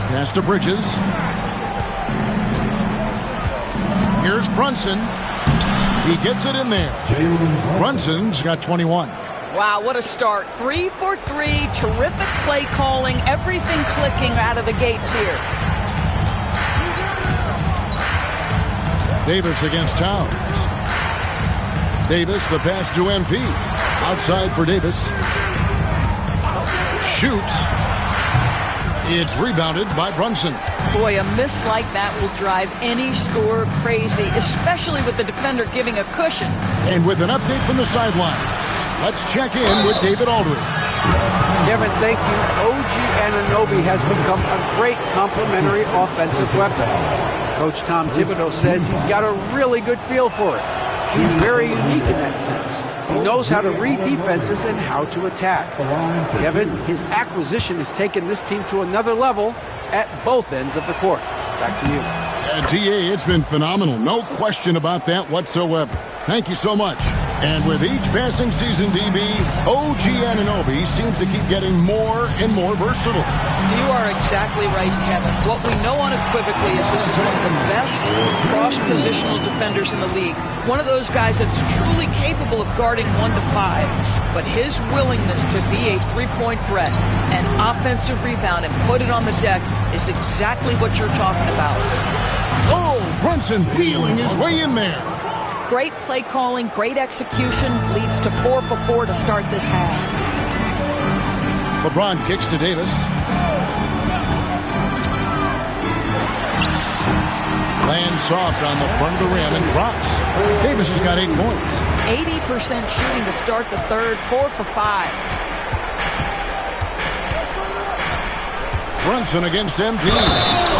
Pass to Bridges. Here's Brunson. He gets it in there. Brunson's got 21. Wow, what a start. 3 for 3. Terrific play calling. Everything clicking out of the gates here. Davis against Towns. Davis, the pass to MP. Outside for Davis. Shoots. It's rebounded by Brunson. Boy, a miss like that will drive any scorer crazy, especially with the defender giving a cushion. And with an update from the sideline, let's check in with David Aldridge. Kevin, thank you. OG Anunoby has become a great complementary offensive weapon. Coach Tom Thibodeau says he's got a really good feel for it. He's very unique in that sense. He knows how to read defenses and how to attack. Kevin, his acquisition has taken this team to another level at both ends of the court. Back to you. DA, it's been phenomenal. No question about that whatsoever. Thank you so much. And with each passing season, DB, OG Anunoby seems to keep getting more and more versatile. You are exactly right, Kevin. What we know unequivocally is this is one of the best cross-positional defenders in the league. One of those guys that's truly capable of guarding 1 to 5. But his willingness to be a three-point threat, an offensive rebound, and put it on the deck is exactly what you're talking about. Oh, Brunson wheeling his way in there. Great play calling, great execution, leads to 4 for 4 to start this half. LeBron kicks to Davis. Lands soft on the front of the rim and drops. Davis has got 8 points. 80% shooting to start the third, 4 for 5. Brunson against MP.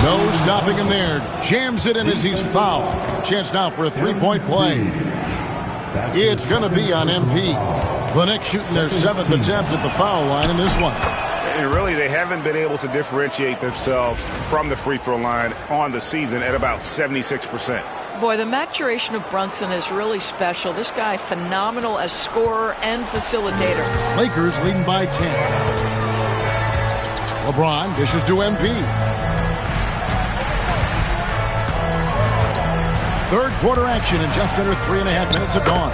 No stopping him there. Jams it in as he's fouled. Chance now for a 3-point play. It's going to be on MP. The Knicks shooting their 7th attempt at the foul line in this one. And really, they haven't been able to differentiate themselves from the free throw line on the season at about 76%. Boy, the maturation of Brunson is really special. This guy, phenomenal as scorer and facilitator. Lakers leading by 10. LeBron dishes to MP. Third quarter action and just under 3.5 minutes have gone.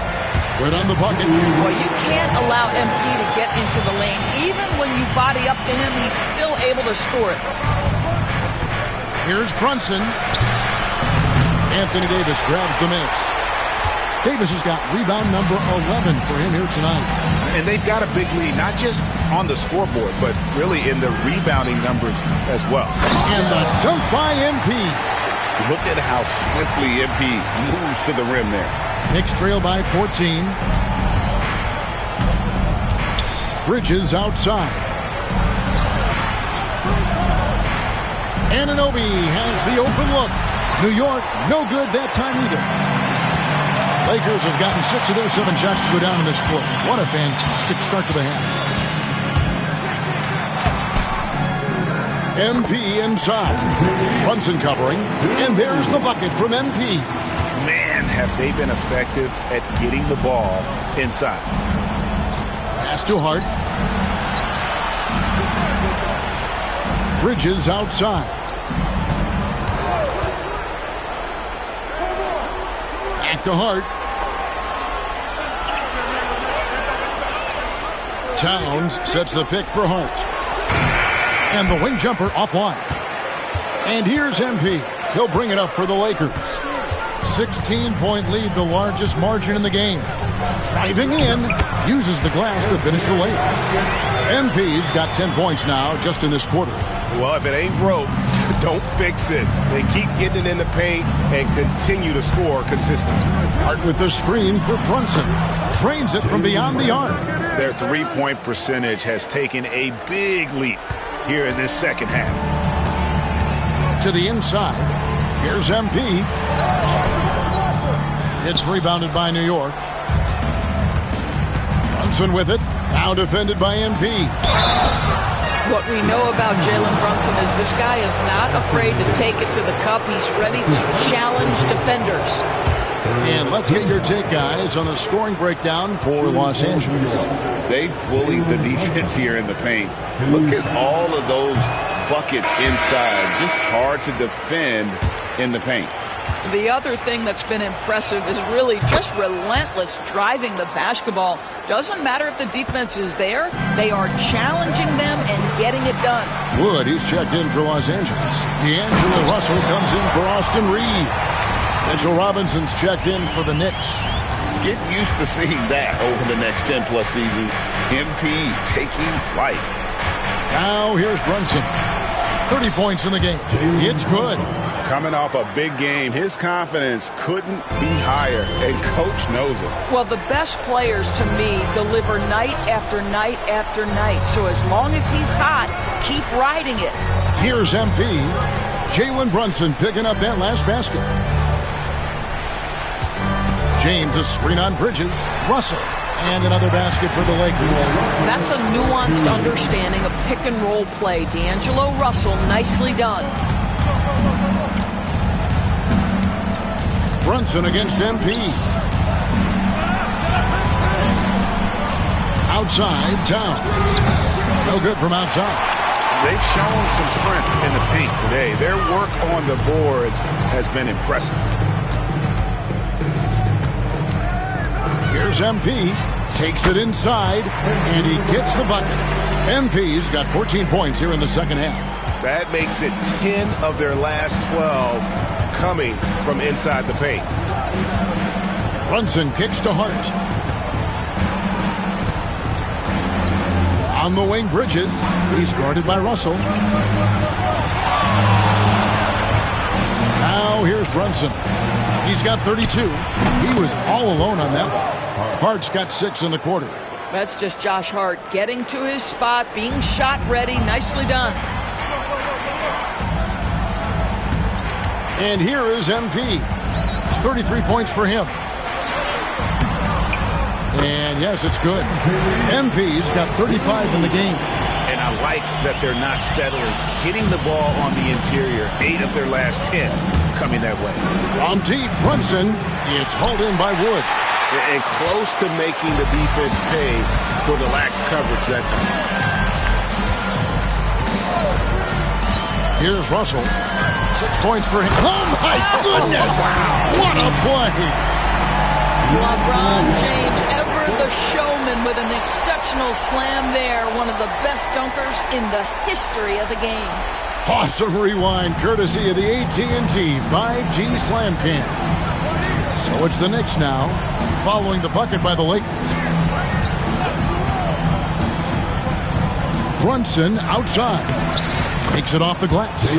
Good on the bucket. Well, you can't allow MP to get into the lane. Even when you body up to him, he's still able to score it. Here's Brunson. Anthony Davis grabs the miss. Davis has got rebound number 11 for him here tonight. And they've got a big lead, not just on the scoreboard, but really in the rebounding numbers as well. And the dunk by MP. Look at how swiftly MP moves to the rim there. Knicks trail by 14. Bridges outside. Anunoby has the open look. New York, no good that time either. Lakers have gotten 6 of their 7 shots to go down in this quarter. What a fantastic start to the half. MP inside. Brunson covering. And there's the bucket from MP. Man, have they been effective at getting the ball inside. Pass to Hart. Bridges outside. to Hart. Towns sets the pick for Hart. And the wing jumper offline. And here's MP. He'll bring it up for the Lakers. 16-point lead, the largest margin in the game. Driving in, uses the glass to finish the layup. MP's got 10 points now just in this quarter. Well, if it ain't broke, don't fix it. They keep getting it in the paint and continue to score consistently. Hart with the screen for Brunson. Trains it from beyond the arc. Their three-point percentage has taken a big leap here in this second half. To the inside. Here's MP. It's rebounded by New York. Brunson with it. Now defended by MP. What we know about Jalen Brunson is this guy is not afraid to take it to the cup. He's ready to challenge defenders. And let's get your take, guys, on the scoring breakdown for Los Angeles. They bullied the defense here in the paint. Look at all of those buckets inside. Just hard to defend in the paint. The other thing that's been impressive is really just relentless driving the basketball. Doesn't matter if the defense is there. They are challenging them and getting it done. Wood, he's checked in for Los Angeles. D'Angelo Russell comes in for Austin Reed. Mitchell Robinson's checked in for the Knicks. Get used to seeing that over the next 10-plus seasons. MP taking flight. Now here's Brunson. 30 points in the game. It's good. Coming off a big game, his confidence couldn't be higher, and Coach knows it. Well, the best players, to me, deliver night after night after night. So as long as he's hot, keep riding it. Here's MP. Jalen Brunson picking up that last basket. James, a screen on Bridges. Russell. And another basket for the Lakers. That's a nuanced understanding of pick-and-roll play. D'Angelo Russell, nicely done. Brunson against MP. Outside, Towns. No good from outside. They've shown some strength in the paint today. Their work on the boards has been impressive. Here's MP. Takes it inside, and he gets the bucket. MP's got 14 points here in the second half. That makes it 10 of their last 12 coming from inside the paint. Brunson kicks to Hart. On the wing, Bridges. He's guarded by Russell. Now here's Brunson. He's got 32. He was all alone on that one. Hart's got 6 in the quarter. That's just Josh Hart getting to his spot, being shot ready. Nicely done. And here is MP. 33 points for him. And yes, it's good. MP's got 35 in the game. And I like that they're not settling. Hitting the ball on the interior, 8 of their last 10 coming that way. On deep, Brunson. It's hauled in by Wood. And close to making the defense pay for the lax coverage that time. Here's Russell. 6 points for him. Oh, my goodness. Wow. What a play. LeBron James, ever the showman, with an exceptional slam there. One of the best dunkers in the history of the game. Awesome rewind, courtesy of the AT&T 5G Slam Cam. So it's the Knicks now, following the bucket by the Lakers. Brunson outside. Takes it off the glass.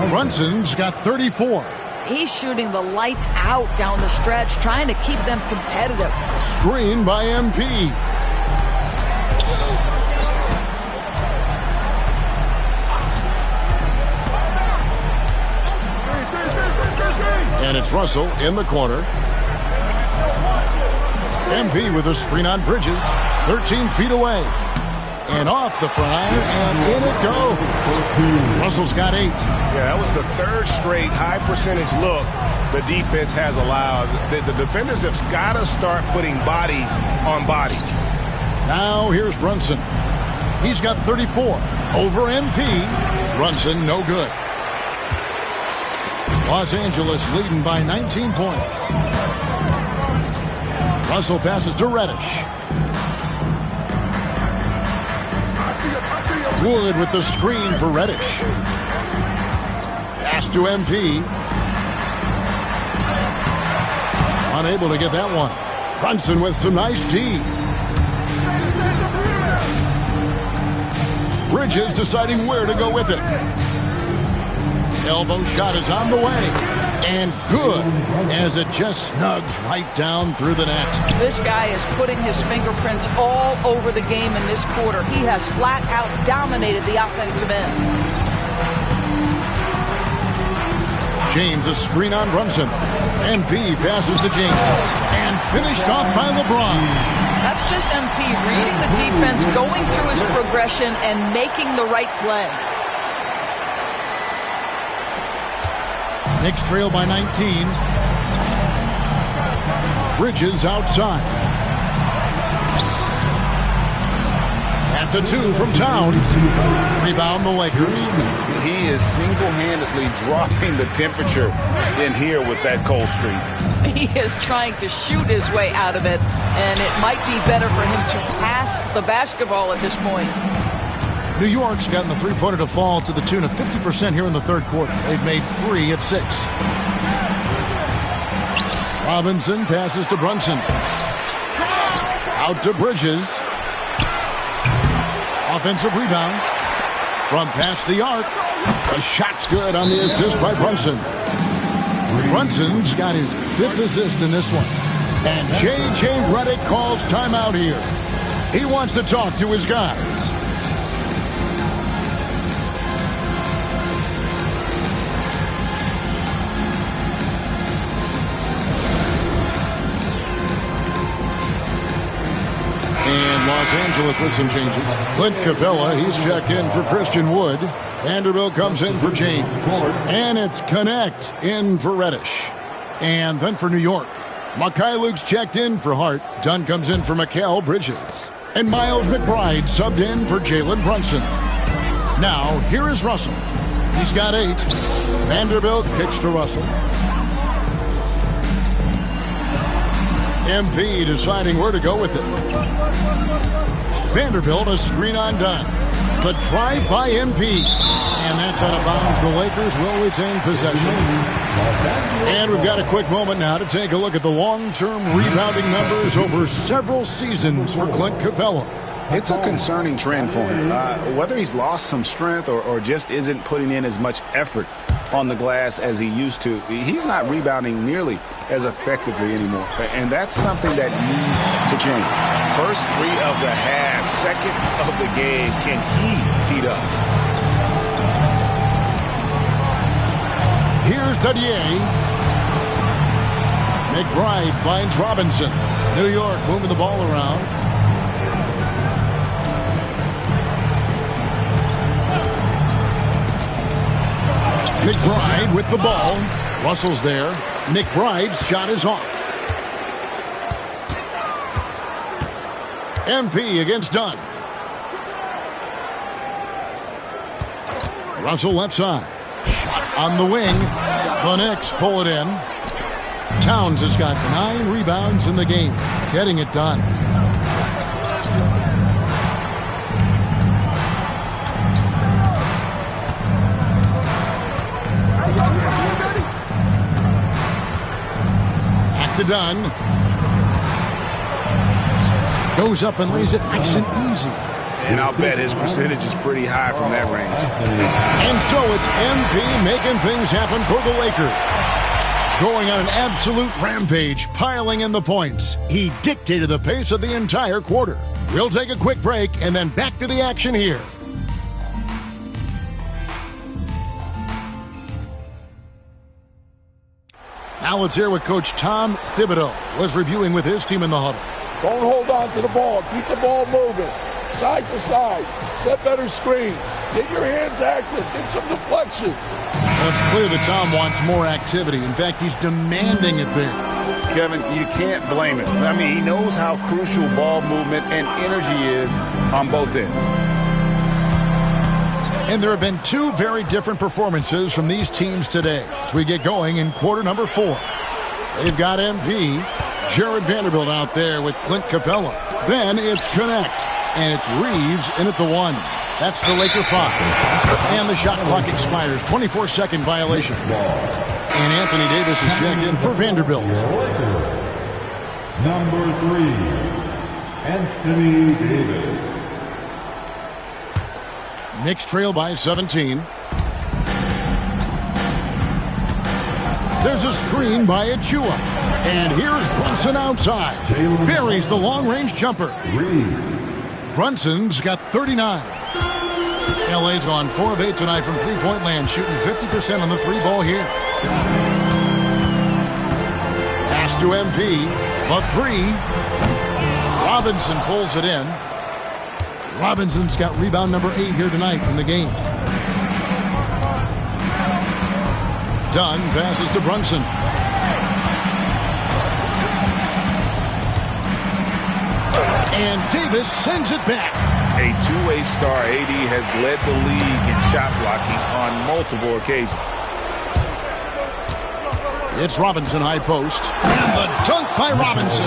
Brunson's got 34. He's shooting the lights out down the stretch, trying to keep them competitive. Screen by MP. And it's Russell in the corner. MP with a screen on Bridges. 13 feet away. And off the front, and in it goes. Russell's got 8. Yeah, that was the third straight high percentage look the defense has allowed. The defenders have got to start putting bodies on bodies. Now here's Brunson. He's got 34. Over MP. Brunson, no good. Los Angeles leading by 19 points. Russell passes to Reddish. Wood with the screen for Reddish. Pass to MP. Unable to get that one. Brunson with some nice D. Bridges deciding where to go with it. Elbow shot is on the way. And good, as it just snugs right down through the net. This guy is putting his fingerprints all over the game in this quarter. He has flat out dominated the offensive end. James, a screen on Brunson. MP passes to James. And finished off by LeBron. That's just MP reading the defense, going through his progression, and making the right play. Knicks trail by 19. Bridges outside. That's a 2 from Towns. Rebound the Lakers. He is single-handedly dropping the temperature in here with that cold streak. He is trying to shoot his way out of it, and it might be better for him to pass the basketball at this point. New York's gotten the three-pointer to fall to the tune of 50% here in the third quarter. They've made 3 of 6. Robinson passes to Brunson. Out to Bridges. Offensive rebound. From past the arc. The shot's good on the assist by Brunson. Brunson's got his 5th assist in this one. And J.J. Redick calls timeout here. He wants to talk to his guys. And Los Angeles with some changes. Clint Capella, he's checked in for Christian Wood. Vanderbilt comes in for James. And it's Connect in for Reddish. And then for New York, Luke's checked in for Hart. Dunn comes in for Mikal Bridges. And Miles McBride subbed in for Jalen Brunson. Now, here is Russell. He's got 8. Vanderbilt kicks to Russell. MP deciding where to go with it. Vanderbilt, a screen on Dunn. The drive by MP. And that's out of bounds. The Lakers will retain possession. And we've got a quick moment now to take a look at the long-term rebounding numbers over several seasons for Clint Capella. It's a concerning trend for him. Whether he's lost some strength or just isn't putting in as much effort on the glass as he used to, he's not rebounding nearly as effectively anymore. And that's something that needs to change. First 3 of the half, second of the game. Can he heat up? Here's Dadier. McBride finds Robinson. New York moving the ball around. McBride with the ball. Russell's there. McBride's shot is off. MP against Dunn. Russell left side. Shot on the wing. The Knicks pull it in. Towns has got 9 rebounds in the game. Getting it done. Back to Dunn. Goes up and lays it nice and easy. And I'll bet his percentage is pretty high from that range. And so it's MP making things happen for the Lakers. Going on an absolute rampage, piling in the points. He dictated the pace of the entire quarter. We'll take a quick break and then back to the action here. Now let's hear what Coach Tom Thibodeau was reviewing with his team in the huddle. Don't hold on to the ball. Keep the ball moving. Side to side. Set better screens. Get your hands active. Get some deflection. Well, it's clear that Tom wants more activity. In fact, he's demanding it there. Kevin, you can't blame him. I mean, he knows how crucial ball movement and energy is on both ends. And there have been 2 very different performances from these teams today as we get going in quarter number 4. They've got MP. Jared Vanderbilt out there with Clint Capella. Then it's Connect, and it's Reeves in at the 1. That's the Laker 5. And the shot clock expires. 24-second violation. And Anthony Davis is checked in for Vanderbilt. Number 3, Anthony Davis. Knicks trail by 17. There's a screen by Achua. And here's Brunson outside. Buries the long-range jumper. Brunson's got 39. LA's gone 4 of 8 tonight from three-point land, shooting 50% on the 3-ball here. Pass to MP. A 3. Robinson pulls it in. Robinson's got rebound number 8 here tonight in the game. Dunn passes to Brunson. And Davis sends it back. A two-way star, AD has led the league in shot blocking on multiple occasions. It's Robinson high post. And the dunk by Robinson.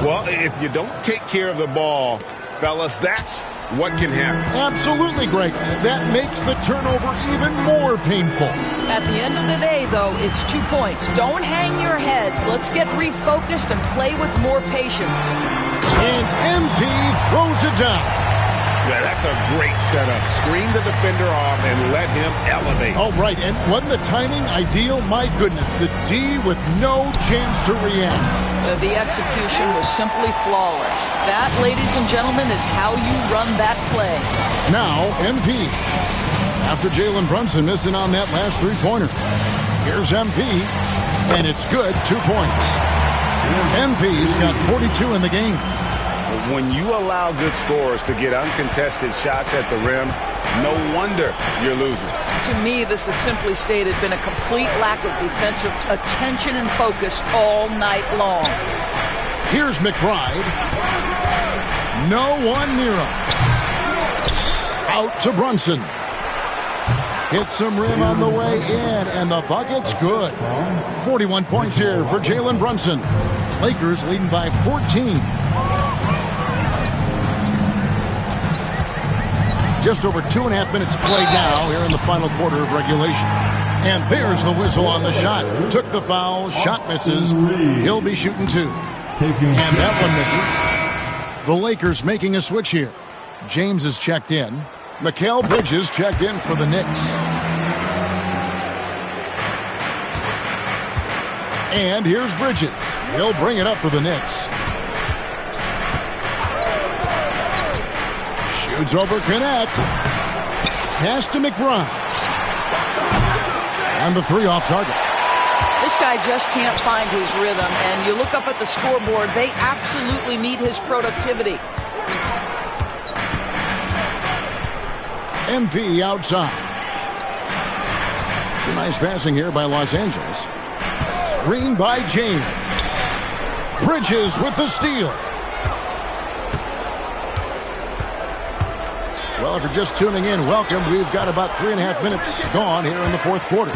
Well, if you don't take care of the ball, fellas, that's what can happen. Absolutely, Greg. That makes the turnover even more painful. At the end of the day, though, it's 2 points. Don't hang your heads. Let's get refocused and play with more patience. And MP throws it down. Yeah, that's a great setup. Screen the defender off and let him elevate. Oh, right. And wasn't the timing ideal? My goodness. The D with no chance to react. The execution was simply flawless. That, ladies and gentlemen, is how you run that play. Now, MP. After Jalen Brunson missed it on that last three-pointer. Here's MP. And it's good. 2 points. MP's got 42 in the game. When you allow good scorers to get uncontested shots at the rim, no wonder you're losing. To me, this has simply stated been a complete lack of defensive attention and focus all night long. Here's McBride. No one near him. Out to Brunson. Hits some rim on the way in, and the bucket's good. 41 points here for Jalen Brunson. Lakers leading by 14. Just over 2.5 minutes played now here in the final quarter of regulation. And there's the whistle on the shot. Took the foul, shot misses. He'll be shooting 2. And that one misses. The Lakers making a switch here. James is checked in. Mikal Bridges checked in for the Knicks. And here's Bridges. He'll bring it up for the Knicks. Shoots over Connect. Pass to McBride. And the 3 off target. This guy just can't find his rhythm, and you look up at the scoreboard, they absolutely need his productivity. MP outside. Some nice passing here by Los Angeles. Screen by James. Bridges with the steal. Well, if you're just tuning in, welcome. We've got about 3.5 minutes gone here in the fourth quarter.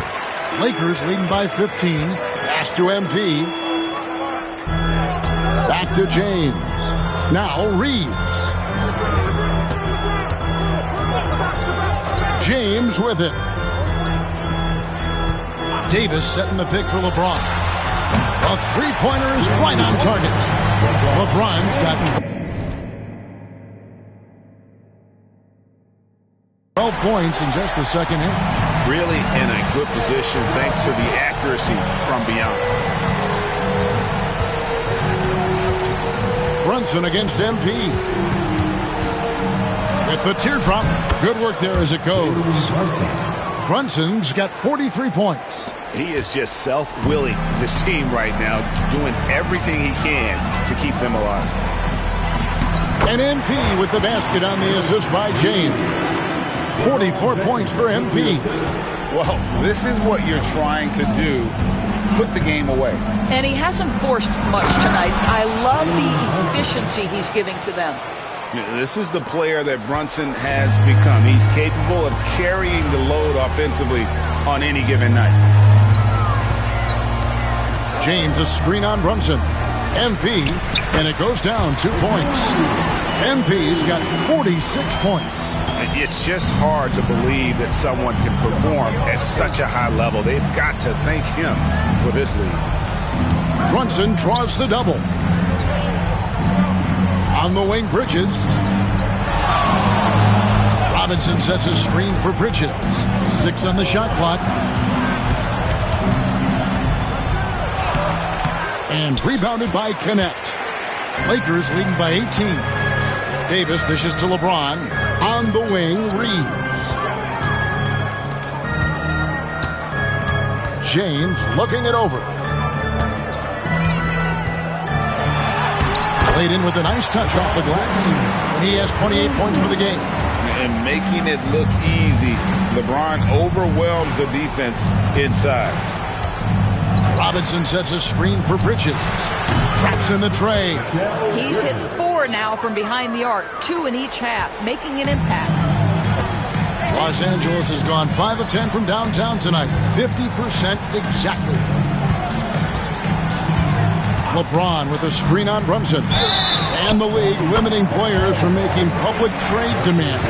Lakers leading by 15. Pass to MP. Back to James. Now Reeves. James with it. Davis setting the pick for LeBron. A three-pointer is right on target. LeBron's got 12 points in just the second half. Really in a good position thanks to the accuracy from beyond. Brunson against MP. With the teardrop. Good work there as it goes. Brunson's got 43 points. He is just self-willing this team right now, doing everything he can to keep them alive. And MP with the basket on the assist by James. 44 points for MP. Well, this is what you're trying to do. Put the game away. And he hasn't forced much tonight. I love the efficiency he's giving to them. This is the player that Brunson has become. He's capable of carrying the load offensively on any given night. James a screen on Brunson. MP, and it goes down 2 points. MP's got 46 points. It's just hard to believe that someone can perform at such a high level. They've got to thank him for this lead. Brunson draws the double. On the wing, Bridges. Robinson sets a screen for Bridges. 6 on the shot clock. And rebounded by Connect. Lakers leading by 18. Davis dishes to LeBron. On the wing, Reeves. James looking it over. Played in with a nice touch off the glass. He has 28 points for the game. And making it look easy, LeBron overwhelms the defense inside. Robinson sets a screen for Bridges. Traps in the tray. He's hit 4 now from behind the arc, 2 in each half, making an impact. Los Angeles has gone 5 of 10 from downtown tonight. 50% exactly. LeBron with a screen on Brunson. And the league limiting players from making public trade demands.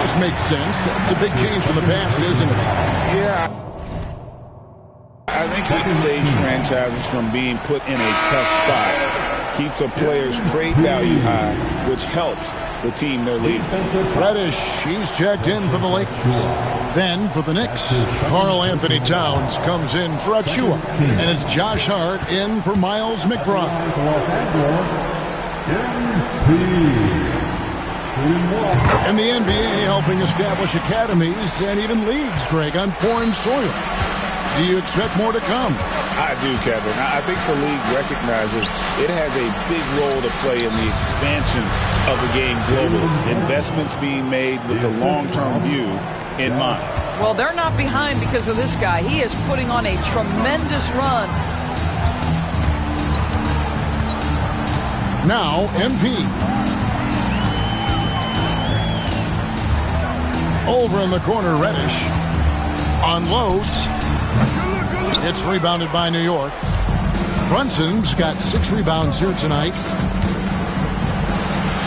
This makes sense. It's a big change from the past, isn't it? Yeah. I think it saves franchises from being put in a tough spot. Keeps a player's trade value high, which helps the team they're leading. Reddish, he's checked in for the Lakers. Then for the Knicks, Karl Anthony Towns comes in for Achua. And it's Josh Hart in for Miles McBride. And the NBA helping establish academies and even leagues, Greg, on foreign soil. Do you expect more to come? I do, Kevin. I think the league recognizes it has a big role to play in the expansion of the game globally. Investments being made with the long-term view in mind. Well, they're not behind because of this guy. He is putting on a tremendous run. Now, MP. Over in the corner, Reddish. Unloads. It's rebounded by New York. Brunson's got 6 rebounds here tonight.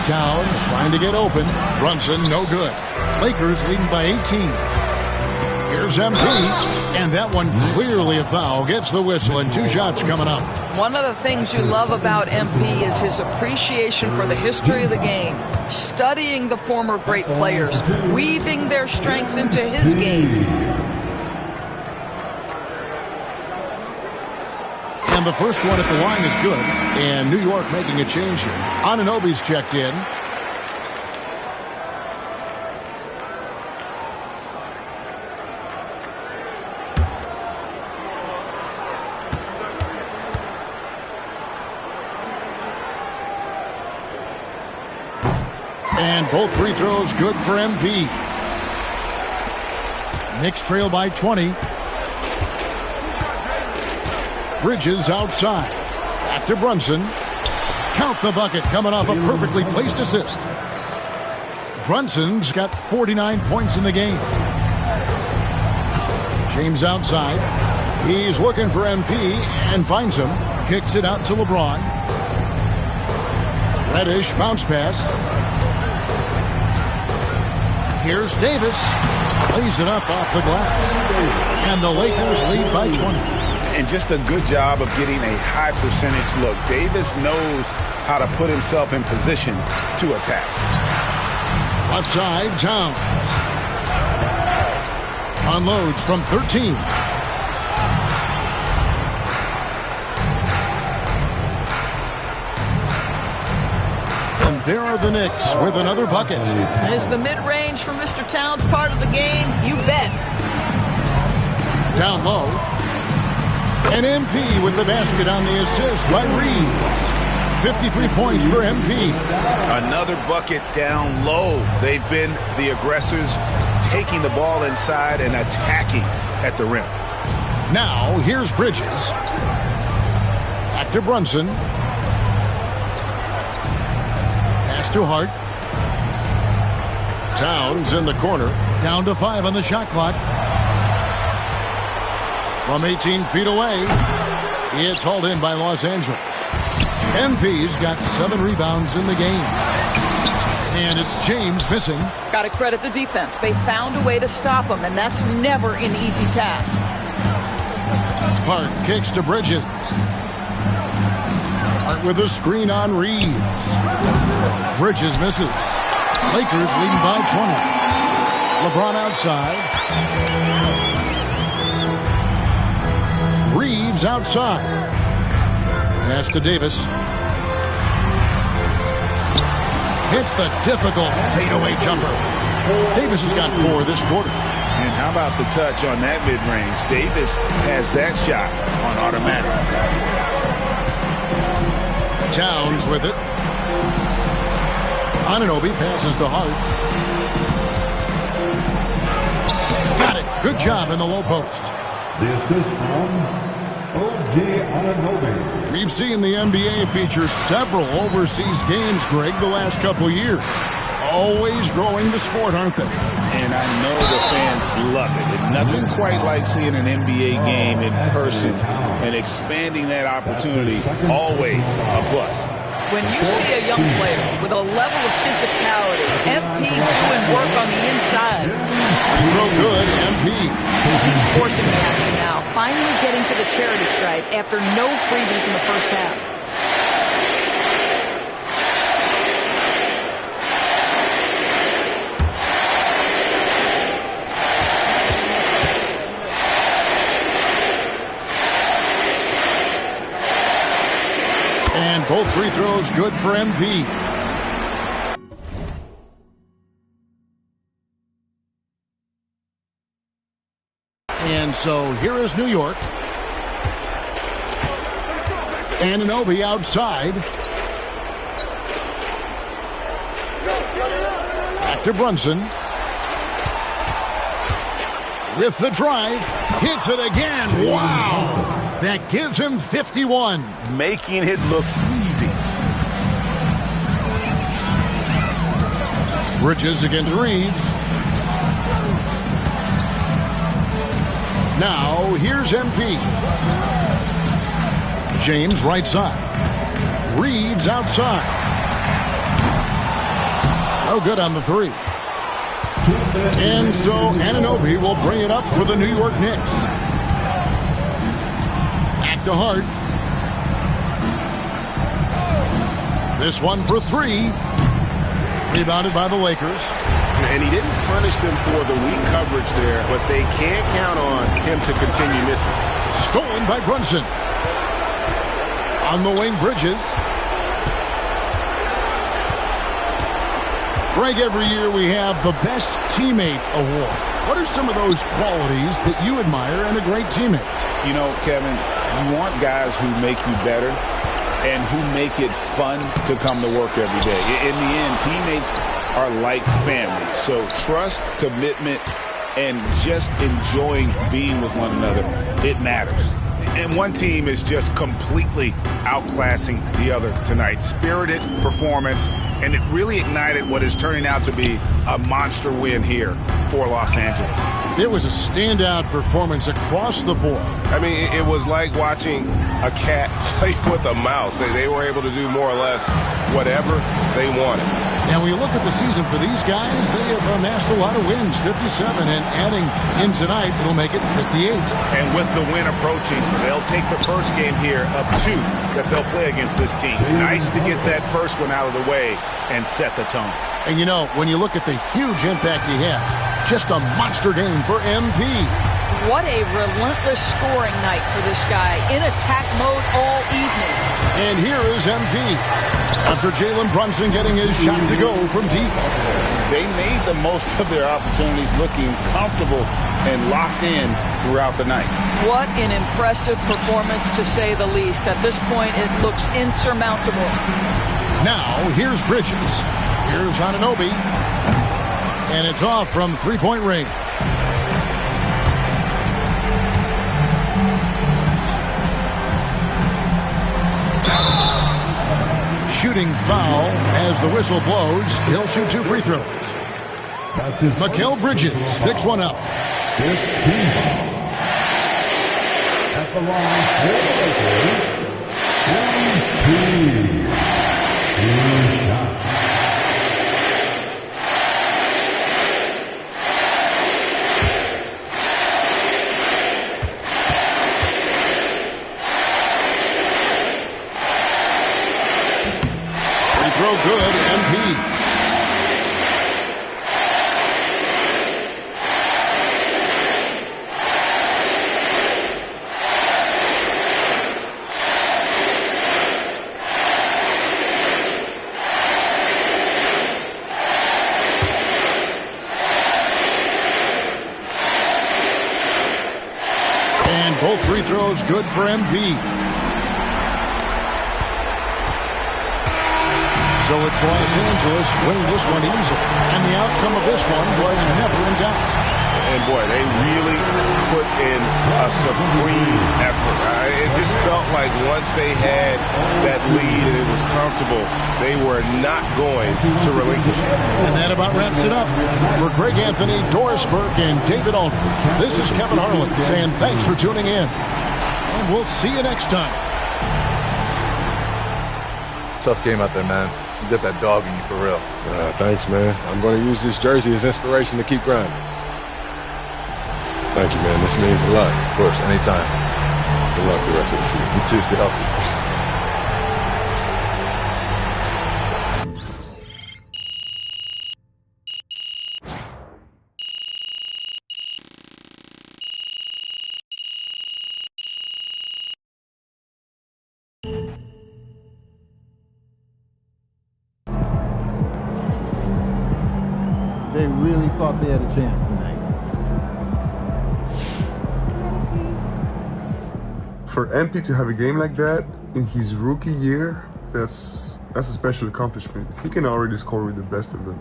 Towns trying to get open. Brunson, no good. Lakers leading by 18. Here's MP. And that one clearly a foul. Gets the whistle and 2 shots coming up. One of the things you love about MP is his appreciation for the history of the game. Studying the former great players. Weaving their strengths into his game. And the first one at the line is good. And New York making a change here. Anunoby's checked in. And both free throws good for MP. Knicks trail by 20. Bridges outside. Back to Brunson. Count the bucket coming off a perfectly placed assist. Brunson's got 49 points in the game. James outside. He's looking for MP and finds him. Kicks it out to LeBron. Reddish bounce pass. Here's Davis. Lays it up off the glass. And the Lakers lead by 20. And just a good job of getting a high percentage look. Davis knows how to put himself in position to attack. Left side, Towns. Unloads from 13. And there are the Knicks with another bucket. Is the mid-range from Mr. Towns part of the game? You bet. Down low. And MP with the basket on the assist by Reeves. 53 points for MP. Another bucket down low. They've been the aggressors, taking the ball inside and attacking at the rim. Now, here's Bridges. Back to Brunson. Pass to Hart. Towns in the corner. Down to 5 on the shot clock. From 18 feet away, it's hauled in by Los Angeles. MP's got 7 rebounds in the game. And it's James missing. Got to credit the defense. They found a way to stop him, and that's never an easy task. Hart kicks to Bridges. Hart with a screen on Reeves. Bridges misses. Lakers leading by 20. LeBron outside. Reeves outside. Pass to Davis. Hits the difficult fadeaway jumper. Davis has got 4 this quarter. And how about the touch on that mid-range? Davis has that shot on automatic. Towns with it. Anunoby passes to Hart. Got it. Good job in the low post. The assist from O.J. Anunoby. We've seen the NBA feature several overseas games, Greg, the last couple years. Always growing the sport, aren't they? And I know the fans love it. And nothing quite like seeing an NBA game in person and expanding that opportunity. Always a plus. When you see a young player with a level of physicality, MP doing work on the inside. So good, MP. He's forcing the action now, finally getting to the charity stripe after no freebies in the first half. And both free throws good for MP. And so here is New York. Anunoby outside. Back to Brunson. With the drive. Hits it again. Wow. That gives him 51. Making it look easy. Bridges against Reeves. Now, here's MP. James right side. Reeves outside. No good on the 3. And so Anunoby will bring it up for the New York Knicks. Back to Hart. This one for 3. Rebounded by the Lakers. And he didn't punish them for the weak coverage there, but they can't count on him to continue missing. Stolen by Brunson. On the wing, Bridges. Greg, every year we have the Best Teammate Award. What are some of those qualities that you admire in a great teammate? You know, Kevin, you want guys who make you better and who make it fun to come to work every day. In the end, teammates are like family. So trust, commitment, and just enjoying being with one another, it matters. And one team is just completely outclassing the other tonight. Spirited performance, and it really ignited what is turning out to be a monster win here for Los Angeles. It was a standout performance across the board. I mean, it was like watching a cat play with a mouse. They were able to do more or less whatever they wanted. And when you look at the season for these guys, they have amassed a lot of wins, 57, and adding in tonight, it'll make it 58. And with the win approaching, they'll take the first game here of 2 that they'll play against this team. Nice to get that first one out of the way and set the tone. And you know, when you look at the huge impact he had, just a monster game for MP. What a relentless scoring night for this guy, in attack mode all evening. And here is MP. After Jalen Brunson getting his shot to go from deep. They made the most of their opportunities, looking comfortable and locked in throughout the night. What an impressive performance, to say the least. At this point, it looks insurmountable. Now, here's Bridges. Here's Anunoby. And it's off from three-point range. Shooting foul as the whistle blows. He'll shoot 2 free throws. Mikal Bridges picks one up. At the line for the Lakers, MP. Your shot. Free throw good, MP. Both free throws good for MP. So it's Los Angeles winning this one easily. And the outcome of this one was never in doubt. And boy, they really put in a supreme effort. It just felt like once they had that lead and it was comfortable, they were not going to relinquish it. And that about wraps it up. For Greg Anthony, Doris Burke, and David Aldridge, this is Kevin Harlan saying thanks for tuning in. And we'll see you next time. Tough game out there, man. You got that dog in you for real. Thanks, man. I'm going to use this jersey as inspiration to keep grinding. Thank you, man. This means a lot. Of course, anytime. Good luck the rest of the season. You too. Stay healthy. They really thought they had a chance tonight. For MP to have a game like that in his rookie year, that's a special accomplishment. He can already score with the best of them.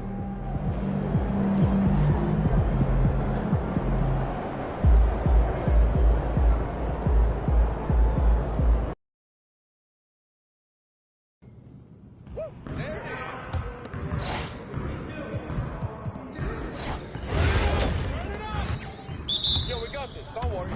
Yo, we got this. Don't worry.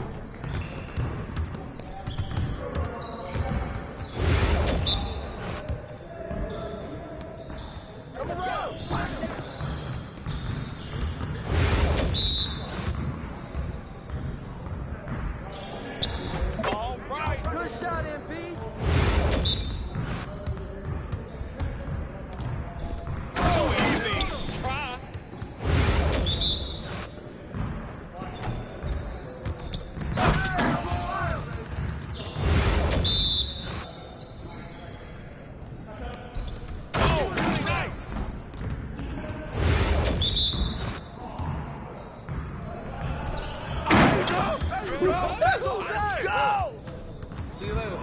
Good shot, MP. Too easy. Try. Let's go! See you later.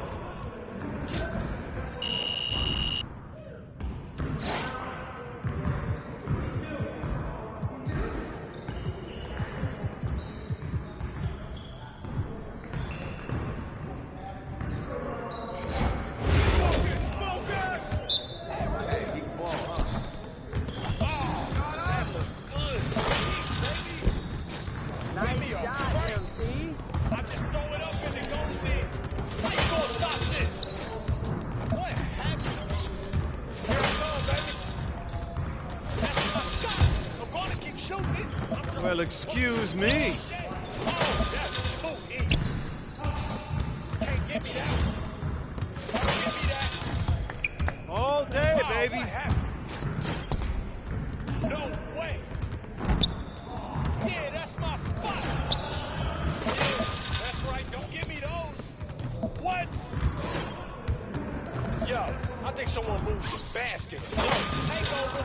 Nice shot, MP. I just throw it up and it goes in. How you gonna stop this? What happened? Here it goes, baby. That's my shot. I'm gonna keep shooting it. Well, excuse me. Oh, that's too easy. Can't give me that. Don't give me that. All day, baby. What happened? No way. Yeah, that's my spot. Yeah, that's right. Don't give me those. What? Yo, I think someone moved the basket. Yo, take over.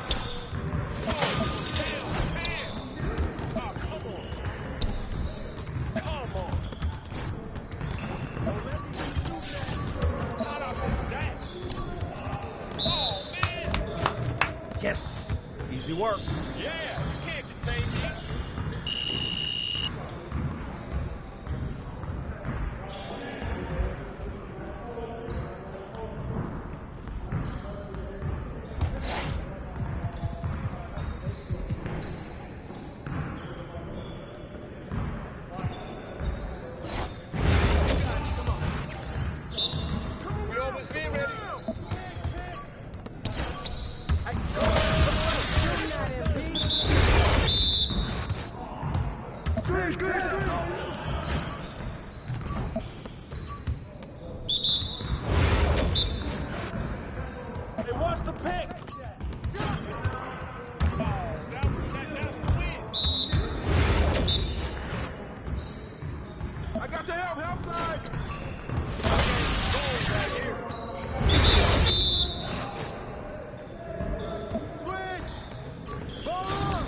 Oh, damn, man. Oh, come on. Come on. How'd I miss that? Oh, man. Yes. Easy work. Yeah, you can't contain me. We always be ready. Hey, watch the pick. I got your help side. Switch. Ball on.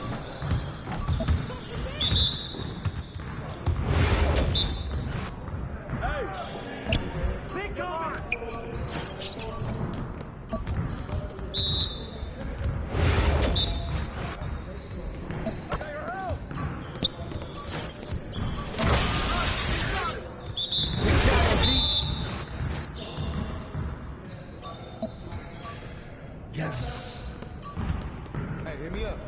Hey. Pick on. Yes. Hey, hit me up.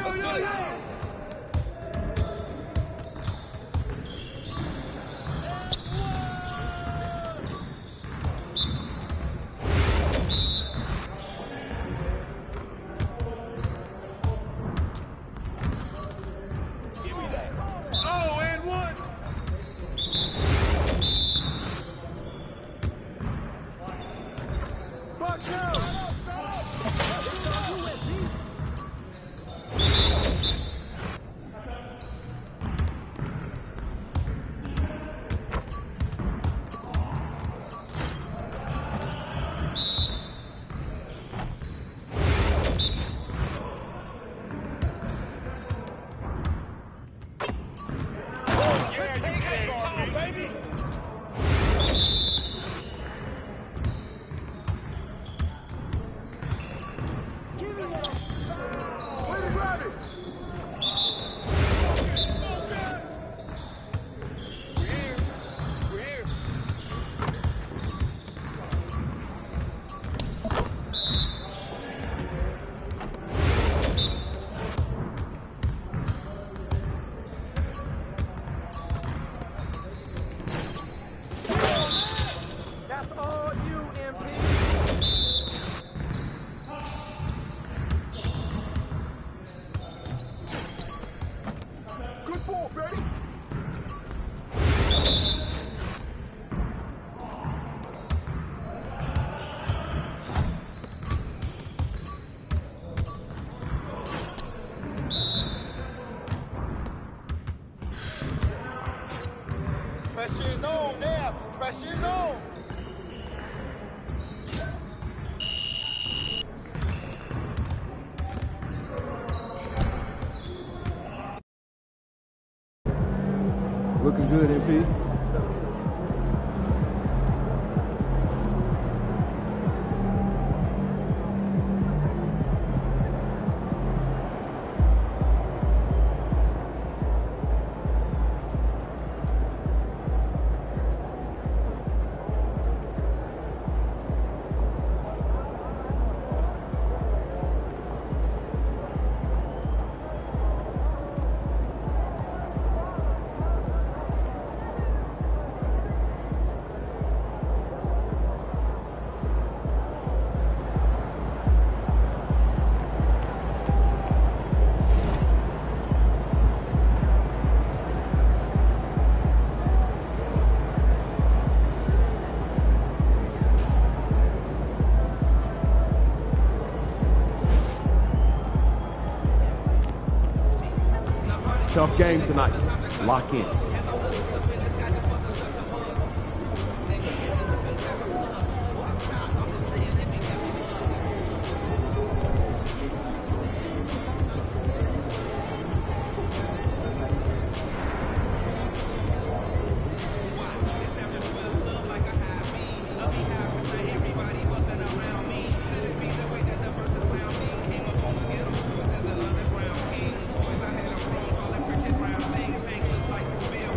Let's do this. Give me that. Oh, and one. Box out. Baby. Way to grab it. We're here. We're here. That's all you, MP. Good ball, baby. Pressure is on there. Pressure is on. Looking good, MP. Tough game tonight. Lock in. Toys I had a room, calling pretty brown things. Pink look like Bluebill.